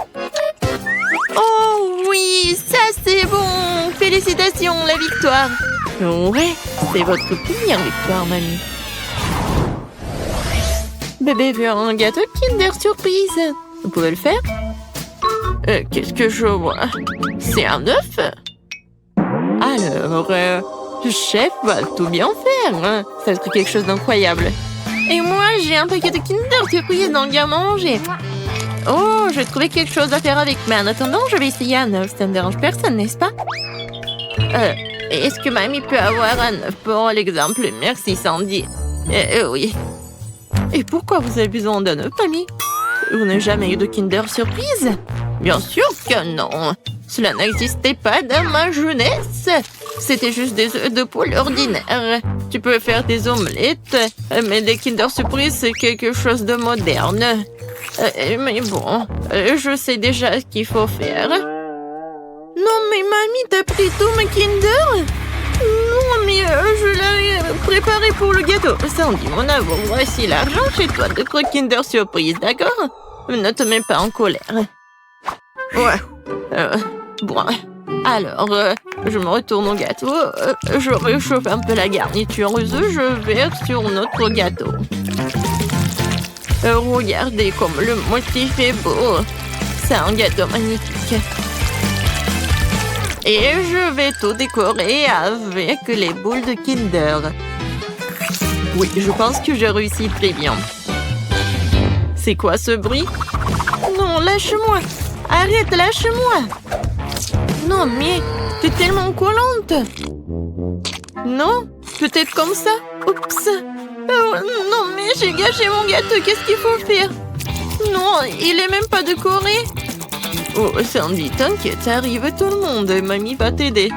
Speaker 1: Oh oui, ça c'est bon. Félicitations, la victoire. Ouais, c'est votre première victoire, mamie. Bébé veut un gâteau Kinder Surprise. Vous pouvez le faire? Qu'est-ce que je vois? C'est un œuf? Alors, le chef va tout bien faire. Hein. Ça va être quelque chose d'incroyable. Et moi, j'ai un paquet de Kinder Surprise dans le garde-manger. Oh, je vais trouver quelque chose à faire avec. Mais en attendant, je vais essayer un œuf. Ça ne dérange personne, n'est-ce pas? Est-ce que mamie peut avoir un œuf pour l'exemple? Merci, Sandy. Oui. Et pourquoi vous avez besoin d'un œuf, mamie? Vous n'avez jamais eu de Kinder Surprise? Bien sûr que non. Cela n'existait pas dans ma jeunesse. C'était juste des œufs de poule ordinaires. Tu peux faire des omelettes, mais des Kinder Surprise, c'est quelque chose de moderne. Mais bon, je sais déjà ce qu'il faut faire. Non, mais mamie, t'as pris tous mes Kinder? Non, mais je l'avais préparé pour le gâteau. Sandy, mon amour, voici l'argent chez toi de Kinder Surprise, d'accord? Ne te mets pas en colère. Ouais. Bon, alors, je me retourne au gâteau. Je réchauffe un peu la garniture. Je verse sur notre gâteau. Regardez comme le motif est beau. C'est un gâteau magnifique. Et je vais tout décorer avec les boules de Kinder. Oui, je pense que j'ai réussi très bien. C'est quoi ce bruit? Non, lâche-moi. Arrête, lâche-moi. Non, mais t'es tellement collante. Non? Peut-être comme ça? Oups. Oh, non, mais j'ai gâché mon gâteau. Qu'est-ce qu'il faut faire? Non, il est même pas décoré. Oh, Sandy, t'inquiète, ça arrive à tout le monde. Mamie va t'aider.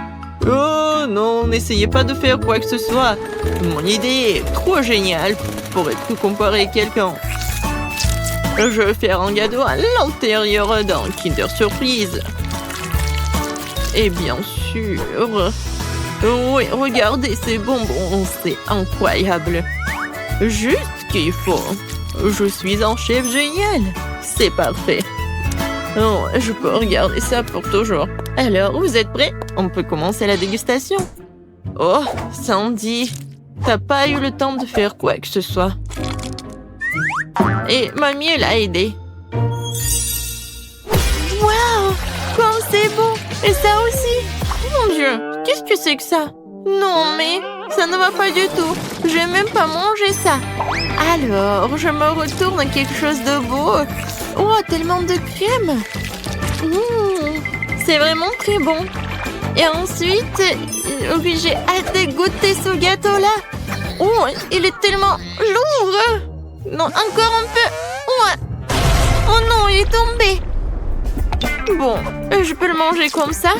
Speaker 1: Oh non, n'essayez pas de faire quoi que ce soit. Mon idée est trop géniale pour être comparée à quelqu'un. Je vais faire un gâteau à l'intérieur d'un Kinder Surprise. Et bien sûr... Oui, regardez ces bonbons, c'est incroyable. Juste ce qu'il faut. Je suis un chef génial. C'est parfait. Oh, je peux regarder ça pour toujours. Alors, vous êtes prêts? On peut commencer la dégustation. Oh, Sandy, t'as pas eu le temps de faire quoi que ce soit. Et mamie, elle a aidé. Waouh, comme c'est beau. Et ça aussi. Mon Dieu, qu'est-ce que c'est que ça? Non, mais ça ne va pas du tout. Je vais même pas manger ça. Alors, je me retourne à quelque chose de beau. Oh, tellement de crème. C'est vraiment très bon. Et ensuite, oui, j'ai hâte de goûter ce gâteau-là. Oh, il est tellement lourd. Non, encore un peu. Oh non, il est tombé. Bon, je peux le manger comme ça.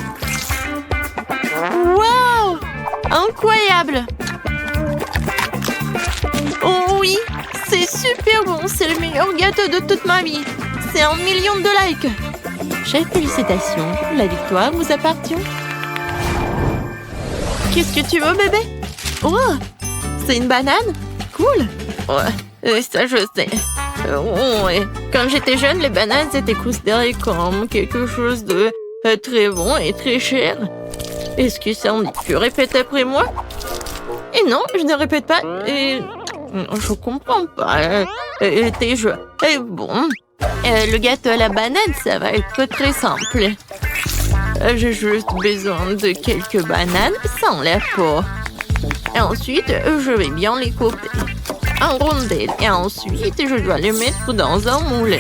Speaker 1: Waouh! Incroyable! Oh oui, c'est super bon. C'est le meilleur gâteau de toute ma vie. C'est 1 million de likes. Chef, félicitations. La victoire vous appartient. Qu'est-ce que tu veux, bébé? Oh! C'est une banane? Cool! Ouais, ça je sais. Ouais. Quand j'étais jeune, les bananes étaient considérées comme quelque chose de très bon et très cher. Est-ce que Sandy peut répéter après moi? Non, je ne répète pas. Et... Je comprends pas. Tes jeux. Et bon. Le gâteau à la banane, ça va être très simple. J'ai juste besoin de quelques bananes sans la peau. Et ensuite, je vais bien les couper en rondelles. Et ensuite, je dois les mettre dans un moule.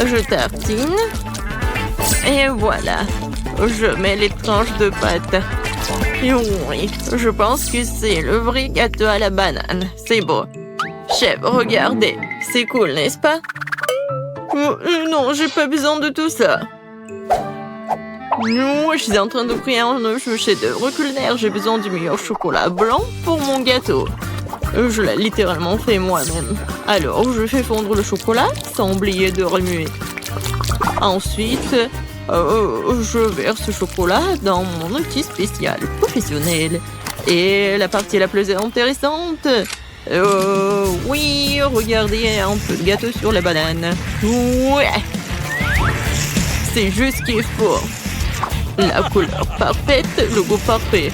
Speaker 1: Je tartine. Et voilà. Je mets les tranches de pâte. Et oui, je pense que c'est le vrai gâteau à la banane. C'est beau. Chef, regardez. C'est cool, n'est-ce pas? Non, j'ai pas besoin de tout ça. Non, je suis en train de créer un chef-d'œuvre culinaire. J'ai besoin du meilleur chocolat blanc pour mon gâteau. Je l'ai littéralement fait moi-même. Alors, je fais fondre le chocolat sans oublier de remuer. Ensuite, je verse ce chocolat dans mon outil spécial professionnel. Et la partie la plus intéressante... oui, regardez un peu de gâteau sur la banane. Ouais! C'est juste ce qu'il faut. La couleur parfaite, le goût parfait.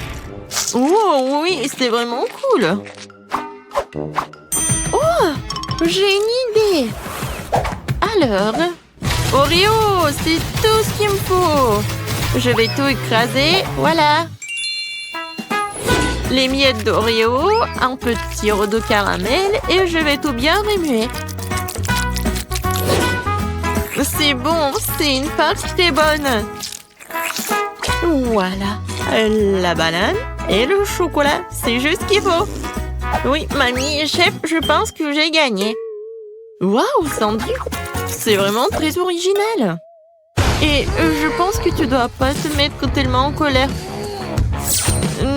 Speaker 1: Oh oui, c'est vraiment cool. Oh, j'ai une idée. Alors, Oreo, c'est tout ce qu'il me faut. Je vais tout écraser, voilà. Les miettes d'Oreo, un peu de sirop de caramel et je vais tout bien remuer. C'est bon, c'est une pâte très bonne. Voilà, la banane et le chocolat, c'est juste ce qu'il faut. Oui, mamie, chef, je pense que j'ai gagné. Waouh, Sandy, c'est vraiment très original. Et je pense que tu dois pas te mettre tellement en colère.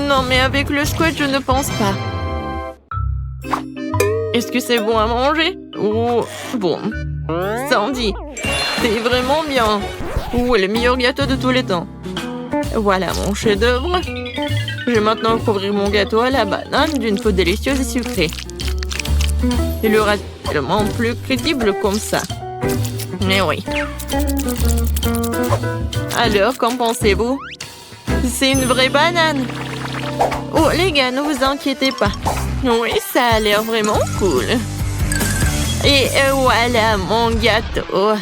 Speaker 1: Non, mais avec le scotch, je ne pense pas. Est-ce que c'est bon à manger? Oh, bon. Sandy, c'est vraiment bien. Oh, le meilleur gâteau de tous les temps. Voilà mon chef-d'œuvre. Je vais maintenant couvrir mon gâteau à la banane d'une peau délicieuse et sucrée. Il aura tellement plus crédible comme ça. Mais oui. Alors, qu'en pensez-vous? C'est une vraie banane. Oh, les gars, ne vous inquiétez pas. Oui, ça a l'air vraiment cool. Et voilà mon gâteau.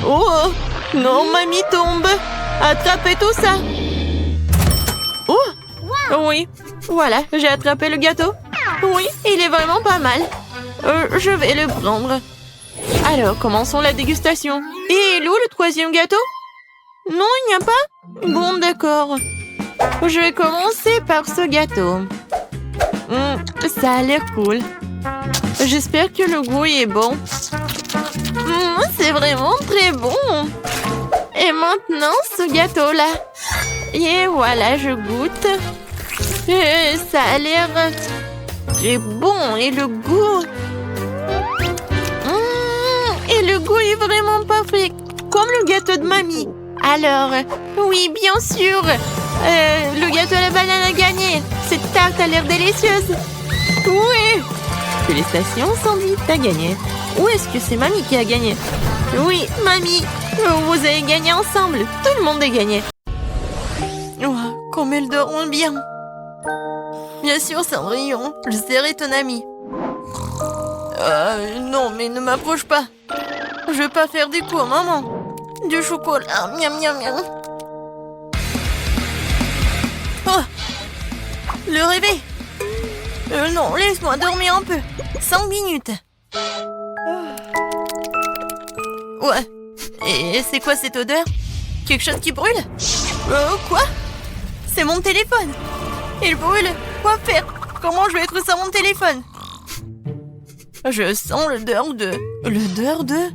Speaker 1: Oh, non, mamie tombe. Attrapez tout ça. Oh, oui, voilà, j'ai attrapé le gâteau. Oui, il est vraiment pas mal. Je vais le prendre. Alors, commençons la dégustation. Et où le troisième gâteau? Non, il n'y a pas? Bon, d'accord. Je vais commencer par ce gâteau. Ça a l'air cool. J'espère que le goût est bon. C'est vraiment très bon. Et maintenant, ce gâteau-là. Et voilà, je goûte. Et ça a l'air très bon. Et le goût... et le goût est vraiment parfait. Comme le gâteau de mamie. Alors, oui, bien sûr. Le gâteau à la banane a gagné. Cette tarte a l'air délicieuse. Oui. Félicitations, Sandy, t'as gagné. Ou est-ce que c'est mamie qui a gagné? Oui, mamie. Vous avez gagné ensemble. Tout le monde a gagné. Oh, comme elles dorment bien. Bien sûr, Cendrillon. Je serai ton amie. Non, mais ne m'approche pas. Je veux pas faire des coups à maman. Du chocolat. Miam, miam, miam. Oh, le réveil. Non, laisse-moi dormir un peu. 5 minutes. Ouais. Et c'est quoi cette odeur? Quelque chose qui brûle? Quoi? C'est mon téléphone. Il brûle. Quoi faire? Comment je vais être sans mon téléphone? Je sens l'odeur de... L'odeur de...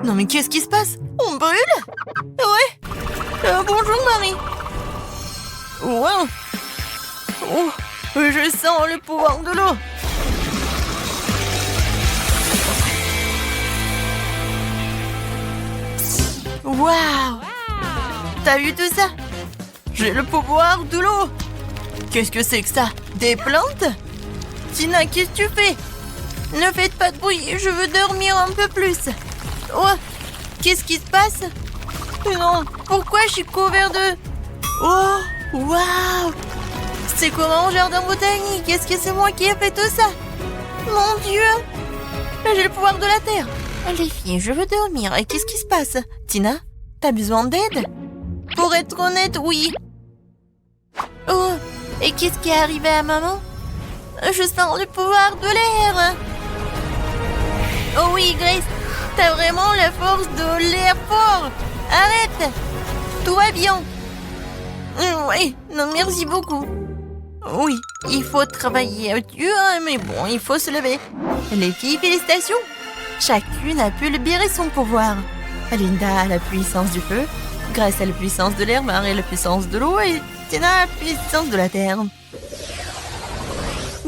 Speaker 1: Non mais qu'est-ce qui se passe? On brûle? Ouais. Bonjour Marie. Wow. Oh, je sens le pouvoir de l'eau. Waouh! T'as vu tout ça? J'ai le pouvoir de l'eau. Qu'est-ce que c'est que ça? Des plantes? Tina, qu'est-ce que tu fais? Ne faites pas de bruit, je veux dormir un peu plus. Oh, qu'est-ce qui se passe? Non, pourquoi je suis couvert de... Oh, waouh!
Speaker 2: C'est comme un jardin botanique. Est-ce que c'est moi qui ai fait tout ça? Mon Dieu! J'ai le pouvoir de la terre. Les filles, je veux dormir. Et qu'est-ce qui se passe? Tina, t'as besoin d'aide? Pour être honnête, oui. Oh, et qu'est-ce qui est arrivé à maman? Je sens le pouvoir de l'air. Oh oui, Grace, t'as vraiment la force de l'air fort. Arrête. Tout va bien. Oui, non, merci beaucoup. Oui, il faut travailler dur, mais bon, il faut se lever. Les filles, félicitations. Chacune a pu libérer son pouvoir. Linda a la puissance du feu, Grace a la puissance de l'air, Marie a la puissance de l'eau et Tina a la puissance de la terre.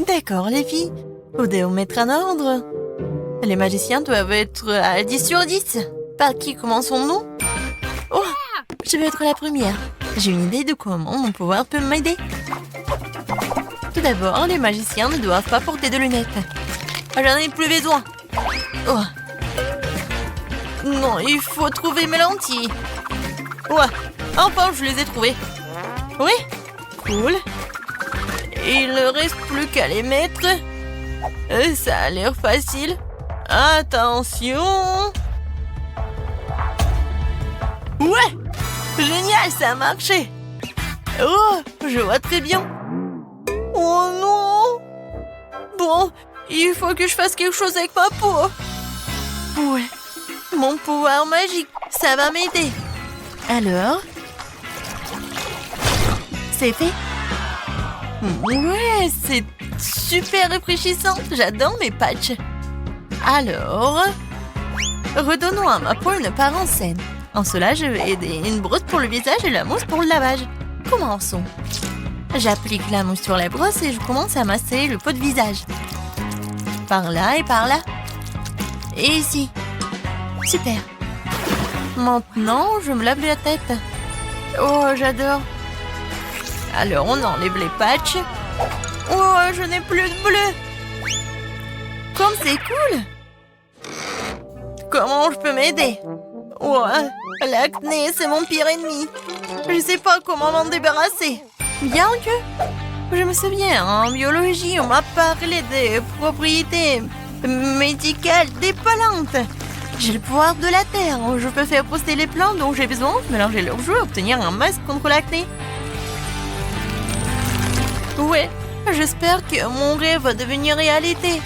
Speaker 2: D'accord, les filles, vous devez vous mettre en ordre. Les magiciens doivent être à 10 sur 10. Par qui commençons-nous? Oh, je vais être la première. J'ai une idée de comment mon pouvoir peut m'aider. Tout d'abord, les magiciens ne doivent pas porter de lunettes. J'en ai plus besoin. Oh. Non, il faut trouver mes lentilles. Ouais, enfin je les ai trouvées. Oui, cool. Il ne reste plus qu'à les mettre. Ça a l'air facile. Attention. Ouais, génial, ça a marché. Oh, je vois très bien. Oh non. Bon, il faut que je fasse quelque chose avec ma peau. Ouais, mon pouvoir magique, ça va m'aider. Alors, c'est fait. Ouais, c'est super rafraîchissant. J'adore mes patchs. Alors, redonnons à ma peau une apparence saine. En cela, je vais aider une brosse pour le visage et la mousse pour le lavage. Commençons. J'applique la mousse sur la brosse et je commence à masser le pot de visage. Par là et par là. Et ici. Super. Maintenant, je me lave la tête. Oh, j'adore. Alors, on enlève les patchs. Oh, je n'ai plus de bleu. Comme c'est cool. Comment je peux m'aider? Oh, l'acné, c'est mon pire ennemi. Je ne sais pas comment m'en débarrasser. Bien que, je me souviens, en biologie, on m'a parlé des propriétés médicales des plantes. J'ai le pouvoir de la terre. Je peux faire pousser les plantes dont j'ai besoin, mélanger leurs jus et obtenir un masque contre l'acné. Ouais, j'espère que mon rêve va devenir réalité.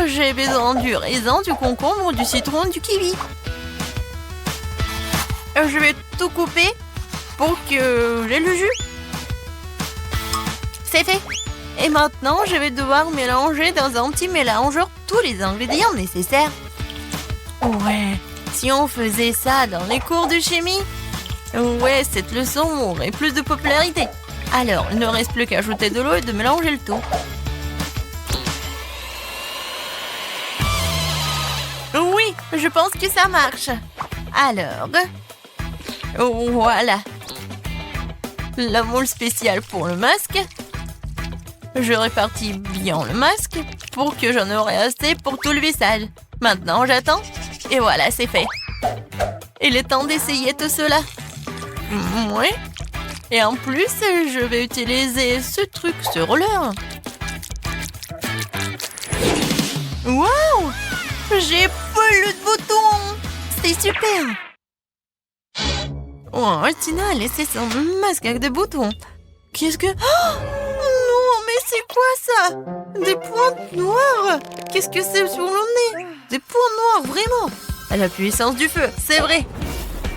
Speaker 2: J'ai besoin du raisin, du concombre, du citron, du kiwi. Je vais tout couper pour que j'ai le jus. C'est fait. Et maintenant, je vais devoir mélanger dans un petit mélangeur tous les ingrédients nécessaires. Ouais, si on faisait ça dans les cours de chimie, ouais, cette leçon aurait plus de popularité. Alors, il ne reste plus qu'à ajouter de l'eau et de mélanger le tout. Oui, je pense que ça marche. Alors, voilà. La moule spéciale pour le masque. Je répartis bien le masque pour que j'en aurai assez pour tout le visage. Maintenant, j'attends. Et voilà, c'est fait. Il est temps d'essayer tout cela. Oui. Et en plus, je vais utiliser ce truc, ce roller. Waouh! J'ai plus de boutons! C'est super! Oh, Tina a laissé son masque avec des boutons. Qu'est-ce que... Oh non, mais c'est quoi ça? Des pointes noires? Qu'est-ce que c'est sur le nez? Des points noirs, vraiment? À la puissance du feu, c'est vrai.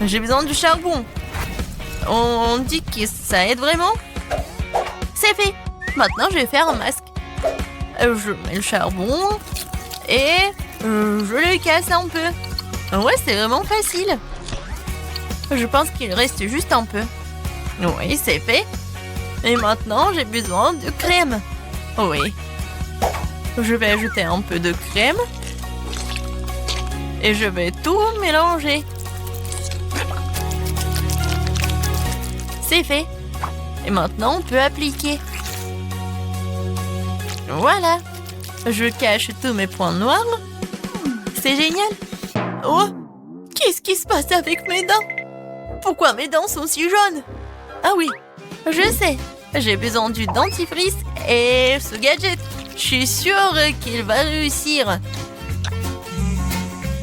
Speaker 2: J'ai besoin du charbon. On dit que ça aide vraiment? C'est fait. Maintenant, je vais faire un masque. Je mets le charbon et je le casse un peu. Ouais, c'est vraiment facile. Je pense qu'il reste juste un peu. Oui, c'est fait. Et maintenant, j'ai besoin de crème. Oui. Je vais ajouter un peu de crème. Et je vais tout mélanger. C'est fait. Et maintenant, on peut appliquer. Voilà. Je cache tous mes points noirs. C'est génial. Oh, qu'est-ce qui se passe avec mes dents? Pourquoi mes dents sont si jaunes? Ah oui, Je sais, j'ai besoin du dentifrice et ce gadget. Je suis sûre qu'il va réussir.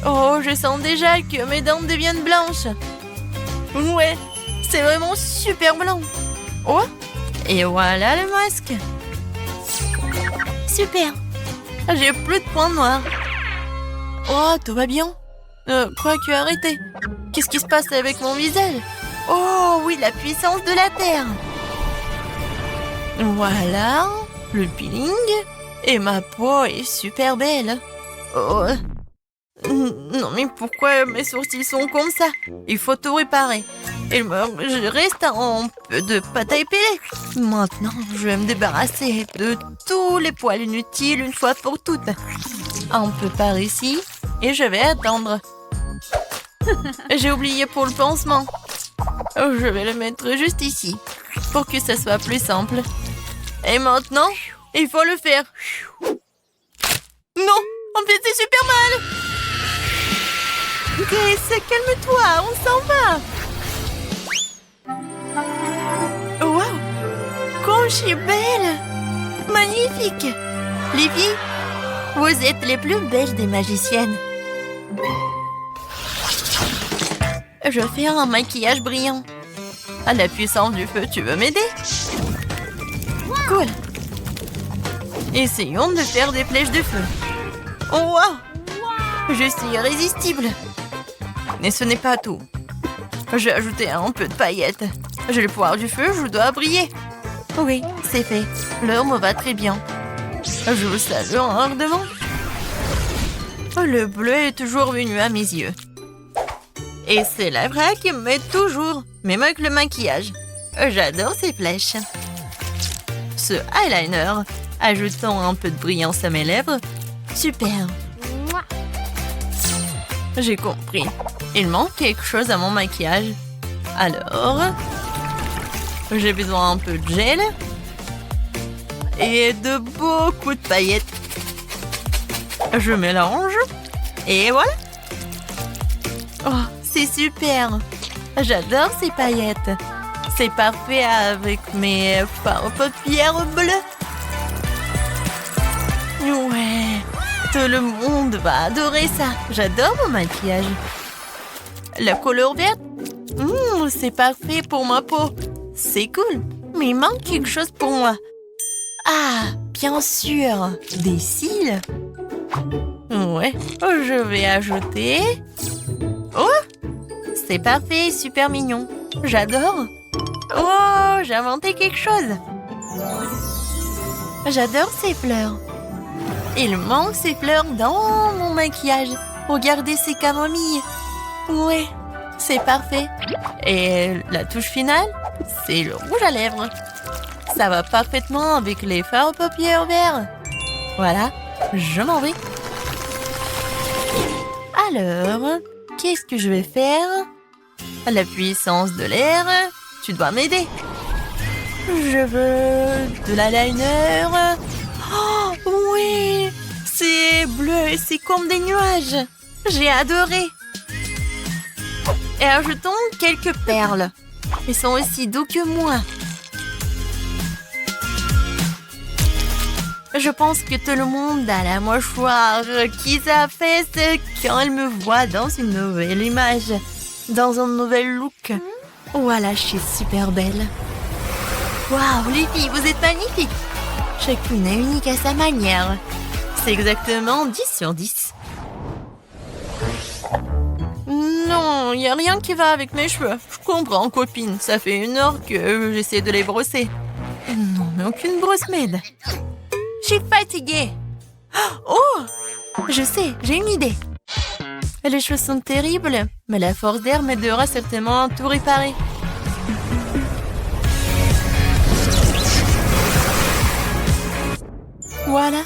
Speaker 2: Oh, je sens déjà que mes dents deviennent blanches. Ouais, c'est vraiment super blanc. Oh, et voilà le masque. Super. J'ai plus de points noirs. Oh, tout va bien. Quoique, arrêtez. Qu'est-ce qui se passe avec mon visage? Oh oui, la puissance de la Terre. Voilà, le peeling. Et ma peau est super belle. Oh. Non mais pourquoi mes sourcils sont comme ça? Il faut tout réparer. Je reste un peu de pâte à épiler. Maintenant, je vais me débarrasser de tous les poils inutiles une fois pour toutes. Un peu par ici. Et je vais attendre. J'ai oublié pour le pansement. Je vais le mettre juste ici. Pour que ça soit plus simple. Et maintenant, il faut le faire. Non, en fait c'est super mal. Grace, calme-toi, on s'en va. Wow, comme je suis belle. Magnifique. Les filles, vous êtes les plus belles des magiciennes. Je vais faire un maquillage brillant. À la puissance du feu, tu veux m'aider? Cool. Essayons de faire des flèches de feu. Oh wow! Je suis irrésistible. Mais ce n'est pas tout. J'ai ajouté un peu de paillettes. J'ai le pouvoir du feu, je dois briller. Oui, c'est fait. L'heure me va très bien. Je vous salue ardemment. Le bleu est toujours venu à mes yeux. Et c'est la vraie qui me met toujours, même avec le maquillage. J'adore ces flèches. Ce eyeliner, ajoutant un peu de brillance à mes lèvres. Super. J'ai compris. Il manque quelque chose à mon maquillage. Alors, j'ai besoin un peu de gel et de beaucoup de paillettes. Je mélange et voilà. Oh, c'est super. J'adore ces paillettes. C'est parfait avec mes fards aux paupières bleues. Ouais, tout le monde va adorer ça. J'adore mon maquillage. La couleur verte, c'est parfait pour ma peau. C'est cool, mais il manque quelque chose pour moi. Ah, bien sûr, des cils. Ouais, je vais ajouter... Oh, c'est parfait, super mignon. J'adore. Oh, j'ai inventé quelque chose. J'adore ces fleurs. Il manque ces fleurs dans mon maquillage. Regardez ces camomilles. Ouais, c'est parfait. Et la touche finale, c'est le rouge à lèvres. Ça va parfaitement avec les fards aux paupières verts. Voilà, je m'en vais. Alors, qu'est-ce que je vais faire? La puissance de l'air, tu dois m'aider. Je veux de l'eyeliner. Oh, oui, c'est bleu et c'est comme des nuages. J'ai adoré. Et ajoutons quelques perles. Ils sont aussi doux que moi. Je pense que tout le monde a la mâchoire qui s'affaisse quand elle me voit dans une nouvelle image, dans un nouvel look. Voilà, je suis super belle. Waouh, les filles, vous êtes magnifiques. Chacune est unique à sa manière. C'est exactement 10 sur 10. Non, il n'y a rien qui va avec mes cheveux. Je comprends, copine. Ça fait 1 heure que j'essaie de les brosser. Non, mais aucune brosse m'aide. Je suis fatiguée. Oh, je sais, j'ai une idée. Les cheveux sont terribles, mais la force d'air m'aidera certainement à tout réparer. Voilà.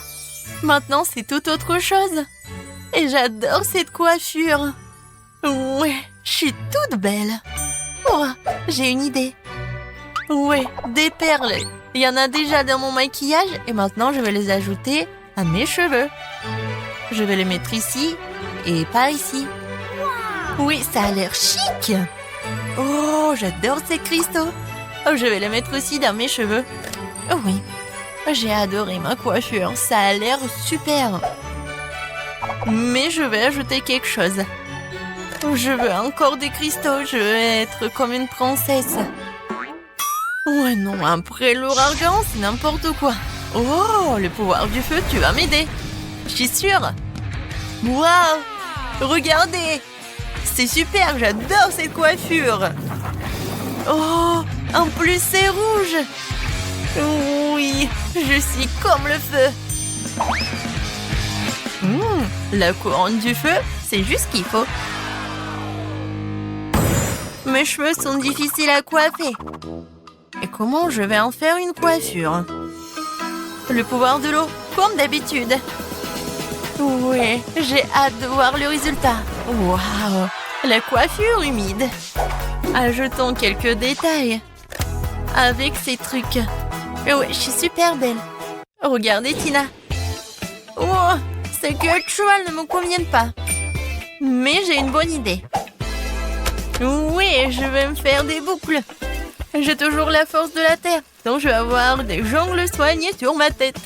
Speaker 2: Maintenant, c'est tout autre chose. Et j'adore cette coiffure. Ouais, je suis toute belle. Oh, j'ai une idée. Ouais, des perles. Il y en a déjà dans mon maquillage et maintenant je vais les ajouter à mes cheveux. Je vais les mettre ici et par ici. Oui, ça a l'air chic. Oh, j'adore ces cristaux. Oh, je vais le mettre aussi dans mes cheveux. Oh oui, j'ai adoré ma coiffure, ça a l'air super. Mais je vais ajouter quelque chose. Je veux encore des cristaux, je veux être comme une princesse. Ouais non, après l'ouragan, c'est n'importe quoi. Oh, le pouvoir du feu, tu vas m'aider. Je suis sûre. Waouh, regardez. C'est super, j'adore cette coiffure. Oh, en plus c'est rouge. Oui, je suis comme le feu. La couronne du feu, c'est juste ce qu'il faut. Mes cheveux sont difficiles à coiffer. Et comment je vais en faire une coiffure? Le pouvoir de l'eau, comme d'habitude. Oui, j'ai hâte de voir le résultat. Waouh, la coiffure humide. Ajoutons quelques détails. Avec ces trucs. Oui, je suis super belle. Regardez Tina. Oh, ces queues de cheval ne me conviennent pas. Mais j'ai une bonne idée. Oui, je vais me faire des boucles. J'ai toujours la force de la terre, donc je vais avoir des jongles soignés sur ma tête.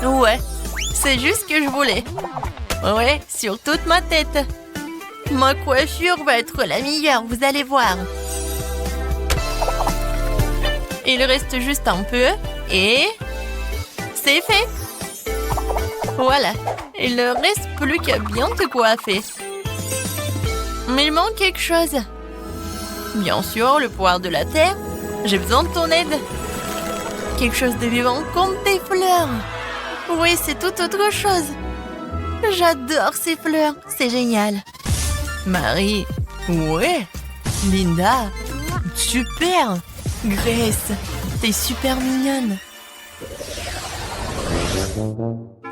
Speaker 2: Ouais, c'est juste ce que je voulais. Ouais, sur toute ma tête. Ma coiffure va être la meilleure, vous allez voir. Il reste juste un peu et c'est fait. Voilà, il ne reste plus qu'à bien te coiffer. Mais il manque quelque chose. Bien sûr, le pouvoir de la terre. J'ai besoin de ton aide. Quelque chose de vivant comme des fleurs. Oui, c'est tout autre chose. J'adore ces fleurs, c'est génial. Marie, ouais. Linda, super. Grace, t'es super mignonne.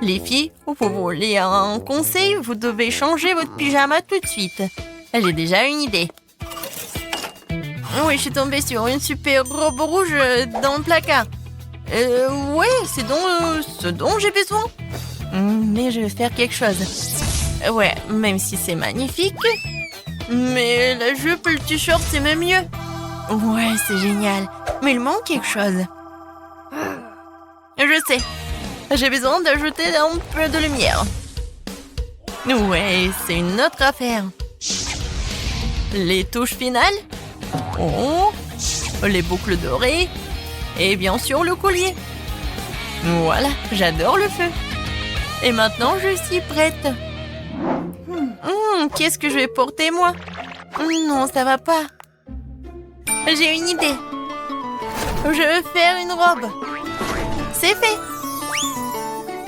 Speaker 2: Les filles, vous voulez un conseil? Vous devez changer votre pyjama tout de suite. J'ai déjà une idée. Oui, je suis tombée sur une super robe rouge dans le placard. Ouais, c'est ce dont j'ai besoin. Mais je vais faire quelque chose. Ouais, même si c'est magnifique. Mais la jupe et le t-shirt, c'est même mieux. Ouais, c'est génial. Mais il manque quelque chose. Je sais. J'ai besoin d'ajouter un peu de lumière. Ouais, c'est une autre affaire. Les touches finales. Oh, les boucles dorées. Et bien sûr le collier. Voilà, j'adore le feu. Et maintenant, je suis prête. Qu'est-ce que je vais porter, moi? Non, ça va pas. J'ai une idée. Je vais faire une robe. C'est fait.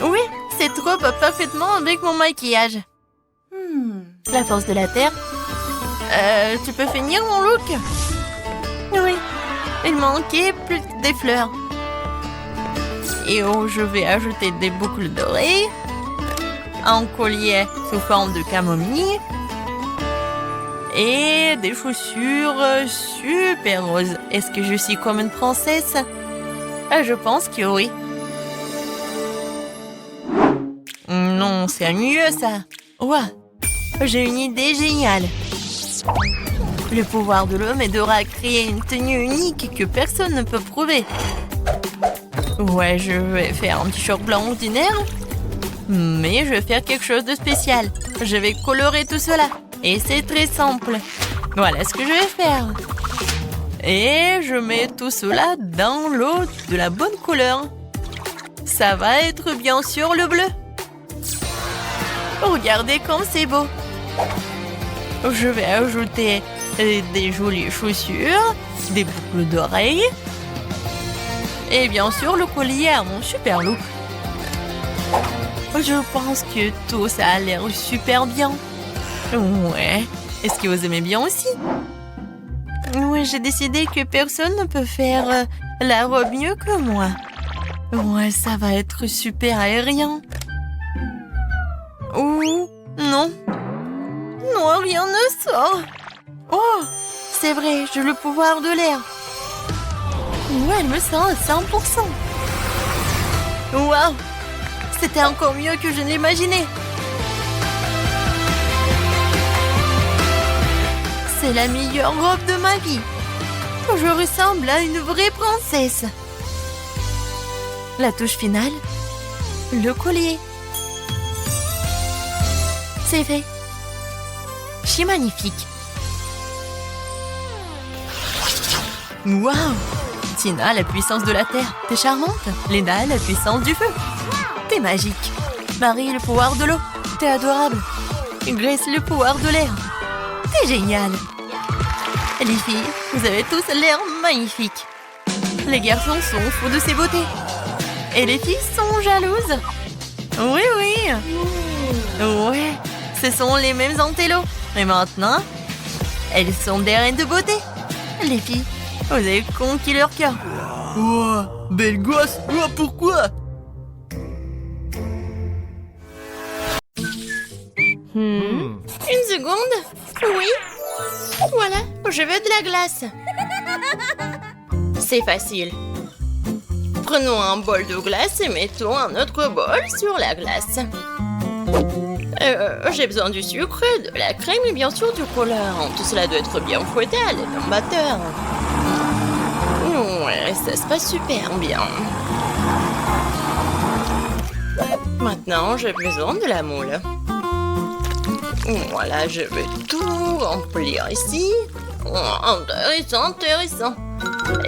Speaker 2: Oui, cette robe va parfaitement avec mon maquillage. La force de la terre. Tu peux finir mon look? Oui, il manquait plus que des fleurs. Et je vais ajouter des boucles dorées, un collier sous forme de camomille et des chaussures super roses. Est-ce que je suis comme une princesse? Je pense que oui. Non, c'est mieux ça. Ouais, j'ai une idée géniale. Le pouvoir de l'eau m'aidera à créer une tenue unique que personne ne peut prouver. Ouais, je vais faire un t-shirt blanc ordinaire, mais je vais faire quelque chose de spécial. Je vais colorer tout cela, et c'est très simple. Voilà ce que je vais faire. Et je mets tout cela dans l'eau de la bonne couleur. Ça va être bien sûr le bleu. Regardez comme c'est beau. Je vais ajouter des jolies chaussures, des boucles d'oreilles et bien sûr le collier à mon super look. Je pense que tout ça a l'air super bien. Ouais, est-ce que vous aimez bien aussi? Oui, j'ai décidé que personne ne peut faire la robe mieux que moi. Ouais, ça va être super aérien. Ouh, non. Non, rien ne sort. Oh, c'est vrai, j'ai le pouvoir de l'air. Ouais, elle me sent à 100%. Waouh, c'était encore mieux que je ne l'imaginais. C'est la meilleure robe de ma vie. Je ressemble à une vraie princesse. La touche finale, le collier. C'est fait. C'est magnifique. Waouh! Tina, la puissance de la terre. T'es charmante. Lena, la puissance du feu. T'es magique. Marie, le pouvoir de l'eau. T'es adorable. Grace, le pouvoir de l'air. T'es génial. Les filles, vous avez tous l'air magnifiques. Les garçons sont fous de ces beautés. Et les filles sont jalouses. Oui, oui. Ouais, ce sont les mêmes antélos. Et maintenant, elles sont des reines de beauté. Les filles, vous avez conquis leur cœur.
Speaker 1: Oh, belle gosse. Oh, pourquoi?
Speaker 2: Une seconde. Oui. Voilà, je veux de la glace. C'est facile. Prenons un bol de glace et mettons un autre bol sur la glace. J'ai besoin du sucre, de la crème et bien sûr du colorant. Tout cela doit être bien fouetté à l'aide d'un batteur. Ouais, ça se passe super bien. Maintenant, j'ai besoin de la moule. Voilà, je vais tout remplir ici. Intéressant, intéressant.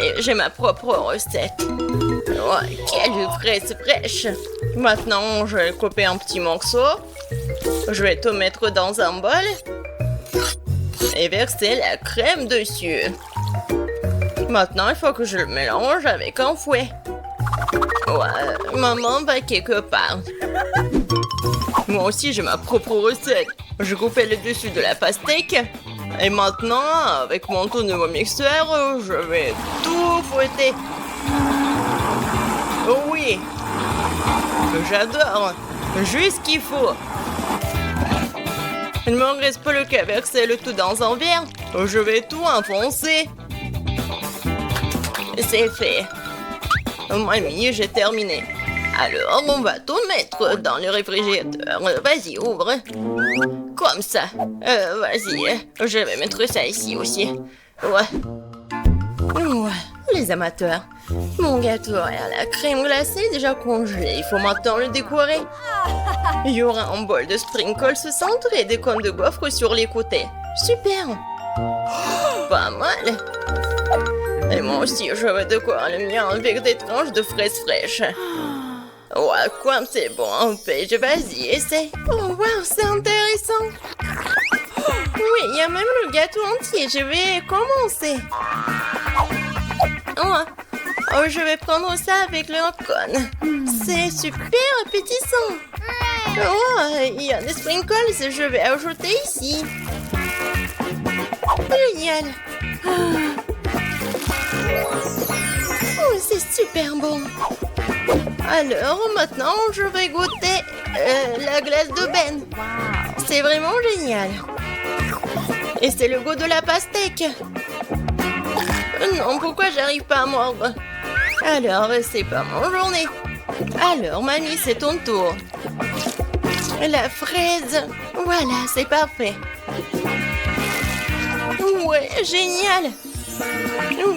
Speaker 2: Et j'ai ma propre recette. Ouais, quelle fraise fraîche. Maintenant, je vais couper un petit morceau. Je vais tout mettre dans un bol. Et verser la crème dessus. Maintenant, il faut que je le mélange avec un fouet. Ouais, maman va quelque part. Moi aussi, j'ai ma propre recette. Je coupais le dessus de la pastèque. Et maintenant, avec mon tout nouveau mixeur, je vais tout fouetter. Oh oui! J'adore! Juste ce qu'il faut. Il ne me reste plus qu'à verser le tout dans un verre. Je vais tout enfoncer. C'est fait. Mamie, j'ai terminé. Alors, on va tout mettre dans le réfrigérateur. Vas-y, ouvre. Comme ça. Vas-y, je vais mettre ça ici aussi. Ouais, les amateurs. Mon gâteau à la crème glacée est déjà congelé. Il faut maintenant le décorer. Il y aura un bol de sprinkles au centre et des cônes de gaufres sur les côtés. Super. Pas mal. Et moi aussi, je vais décorer le mien avec des tranches de fraises fraîches. Ouais, quoi, c'est bon, Paige, vas-y, essaie. Oh, wow, c'est intéressant. Oui, il y a même le gâteau entier, je vais commencer. Je vais prendre ça avec le cône. C'est super appétissant. Oh, il y a des sprinkles, je vais ajouter ici. Génial. Oh, c'est super bon. Alors, maintenant, je vais goûter la glace de Ben. C'est vraiment génial. Et c'est le goût de la pastèque. Non, pourquoi j'arrive pas à mordre? Alors, c'est pas mon journée. Alors, mamie, c'est ton tour. La fraise. Voilà, c'est parfait. Ouais, génial.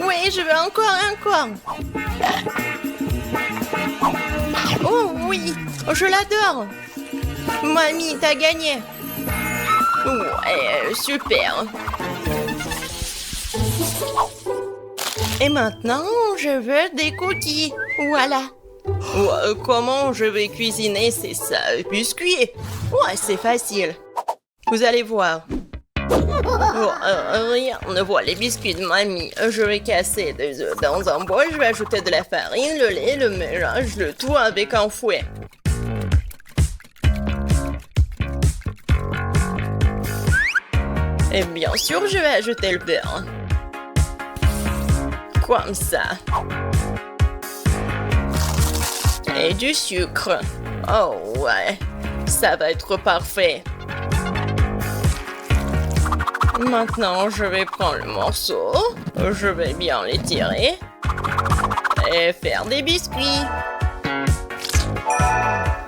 Speaker 2: Ouais, je veux encore. Oh oui, je l'adore. Mamie, t'as gagné. Ouais, super. Et maintenant, je veux des cookies. Voilà. Ouais, comment je vais cuisiner ces biscuits? Ouais, c'est facile. Vous allez voir. Rien ne voit les biscuits de mamie. Je vais casser des œufs dans un bol. Je vais ajouter de la farine, le lait, le mélange, le tout avec un fouet. Et bien sûr, je vais ajouter le beurre. Comme ça. Et du sucre. Oh ouais, ça va être parfait. Maintenant, je vais prendre le morceau. Je vais bien l'étirer. Et faire des biscuits.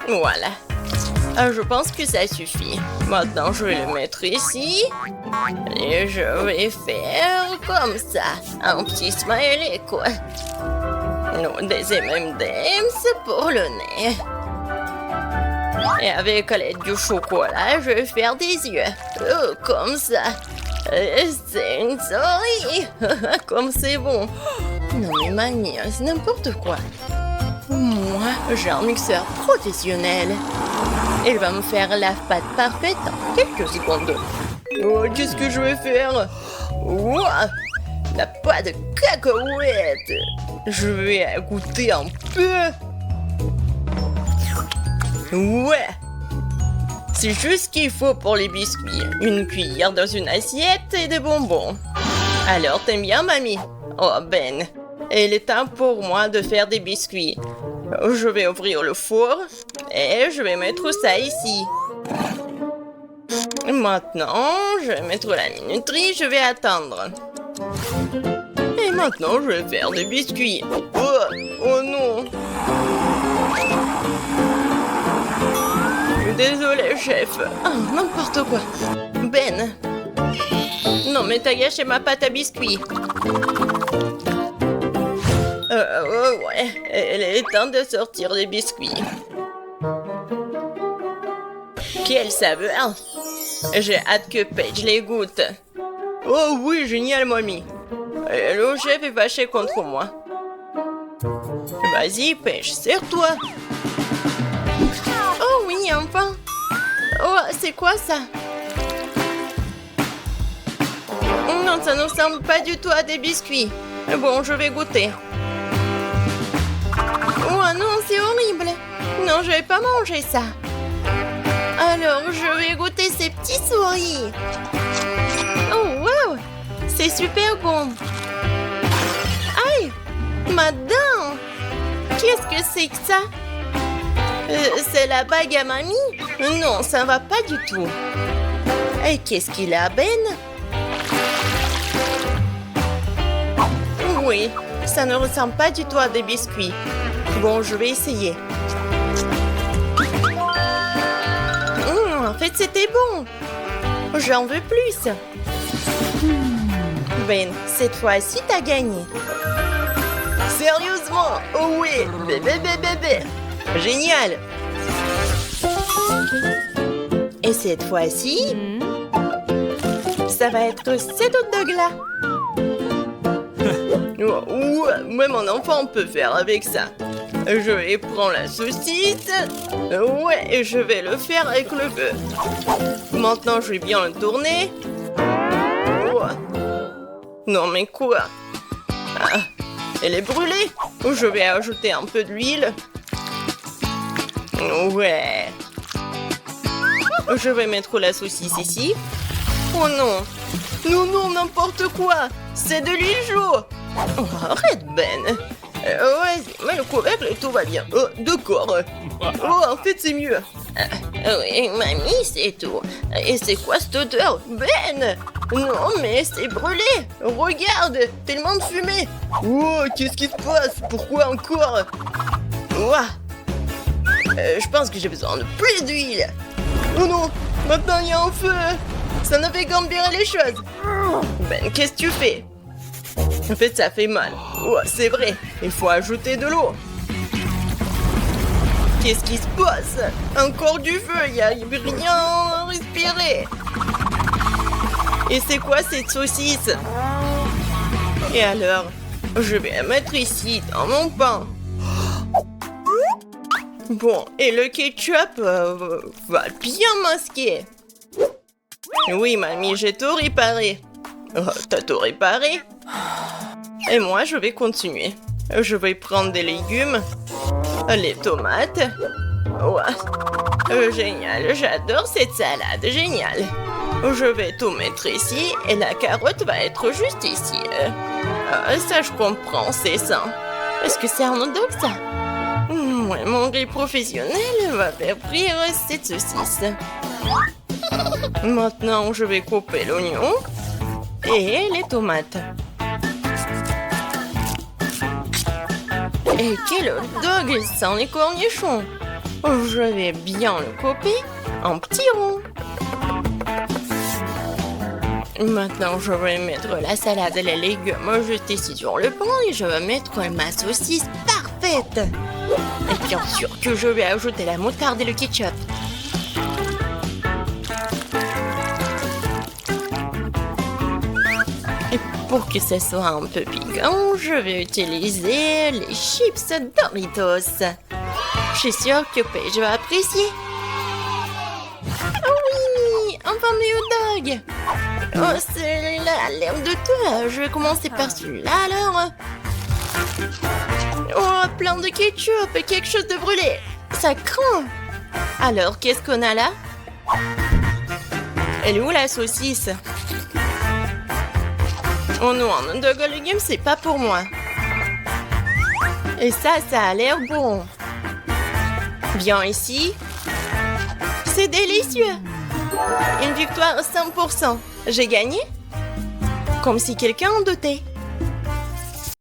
Speaker 2: Voilà. Je pense que ça suffit. Maintenant, je vais le mettre ici. Et je vais faire comme ça. Un petit smiley, quoi. Non, des M&M's pour le nez. Et avec l'aide du chocolat, je vais faire des yeux. Oh, comme ça. C'est une souris. Comme c'est bon. Non mais mamie, c'est n'importe quoi. Moi, j'ai un mixeur professionnel. Il va me faire la pâte parfaite en quelques secondes. Oh, qu'est-ce que je vais faire? Ouah, la pâte de cacahuètes. Je vais goûter un peu. Ouais. C'est juste ce qu'il faut pour les biscuits. Une cuillère dans une assiette et des bonbons. Alors, t'aimes bien, mamie? Oh, Ben. Il est temps pour moi de faire des biscuits. Je vais ouvrir le four et je vais mettre ça ici. Maintenant, je vais mettre la minuterie, je vais attendre. Et maintenant, je vais faire des biscuits. Oh non. Désolé, chef. Oh, n'importe quoi. Ben. Non, mais t'as gâché ma pâte à biscuits. Ouais. Il est temps de sortir les biscuits. Quelle saveur. J'ai hâte que Paige les goûte. Oh oui, génial, mamie. Le chef est fâché contre moi. Vas-y, Paige, serre-toi. Oh oui, enfin. Oh, c'est quoi ça? Non, ça ne ressemble pas du tout à des biscuits. Bon, je vais goûter. Oh non, c'est horrible. Non, je vais pas manger ça. Alors, je vais goûter ces petits souris. Oh, wow. C'est super bon. Aïe, ma dent. Qu'est-ce que c'est que ça? C'est la bague à mamie? Non, ça va pas du tout. Et qu'est-ce qu'il a, Ben? Oui, ça ne ressemble pas du tout à des biscuits. Bon, je vais essayer. En fait, c'était bon. J'en veux plus. Ben, cette fois-ci, t'as gagné. Sérieusement? Oh oui, bébé. Génial. Et cette fois-ci, ça va être 7 autres de glas. Ouais, mon enfant peut faire avec ça. Je vais prendre la saucisse. Ouais, et je vais le faire avec le feu. Maintenant, je vais bien le tourner. Ouais. Non, mais quoi? Ah, elle est brûlée. Je vais ajouter un peu d'huile. Ouais. Je vais mettre la saucisse ici. Oh non. Non, n'importe quoi. C'est de l'huile chaude. Oh, arrête, Ben. Vas-y, mets le couvercle et tout va bien. Oh, d'accord. Oh, en fait, c'est mieux. Oui, mamie, c'est tout. Et c'est quoi cette odeur? Ben! Non, mais c'est brûlé. Regarde, tellement de fumée. Oh, qu'est-ce qui se passe? Pourquoi encore? Ouah. Je pense que j'ai besoin de plus d'huile. Oh non, maintenant il y a un feu. Ça ne fait qu'empirer les choses. Ben, qu'est-ce que tu fais? En fait, ça fait mal. Oh, c'est vrai, il faut ajouter de l'eau. Qu'est-ce qui se passe? Encore du feu, il n'y a rien à respirer. Et c'est quoi cette saucisse? Et alors, je vais la mettre ici, dans mon pain. Bon, et le ketchup va bien masquer. Oui, mamie, j'ai tout réparé. Oh, t'as tout réparé? Et moi, je vais continuer. Je vais prendre des légumes, les tomates. Ouais. Génial, j'adore cette salade, génial. Je vais tout mettre ici et la carotte va être juste ici. Ça, je comprends, c'est ça. Est-ce que c'est un hot dog, ça? Ouais, mon grill professionnel va faire frire cette saucisse. Maintenant, je vais couper l'oignon et les tomates. Et quel hot dog sans les cornichons! Je vais bien le couper en petits ronds. Maintenant, je vais mettre la salade et les légumes juste ici sur le pain et je vais mettre ma saucisse parfaite. Et bien sûr que je vais ajouter la moutarde et le ketchup. Et pour que ce soit un peu piquant, je vais utiliser les chips Doritos. Je suis sûre que Paige va apprécier. Oh oui, un fameux hot dog. Oh, celui-là a l'air de toi. Je vais commencer par celui-là alors. Oh, plein de ketchup et quelque chose de brûlé. Ça craint. Alors, qu'est-ce qu'on a là? Elle est où la saucisse? Oh non, un hot dog aux légumes, c'est pas pour moi. Et ça a l'air bon. Viens ici. C'est délicieux. Une victoire à 100%. J'ai gagné? Comme si quelqu'un en doutait.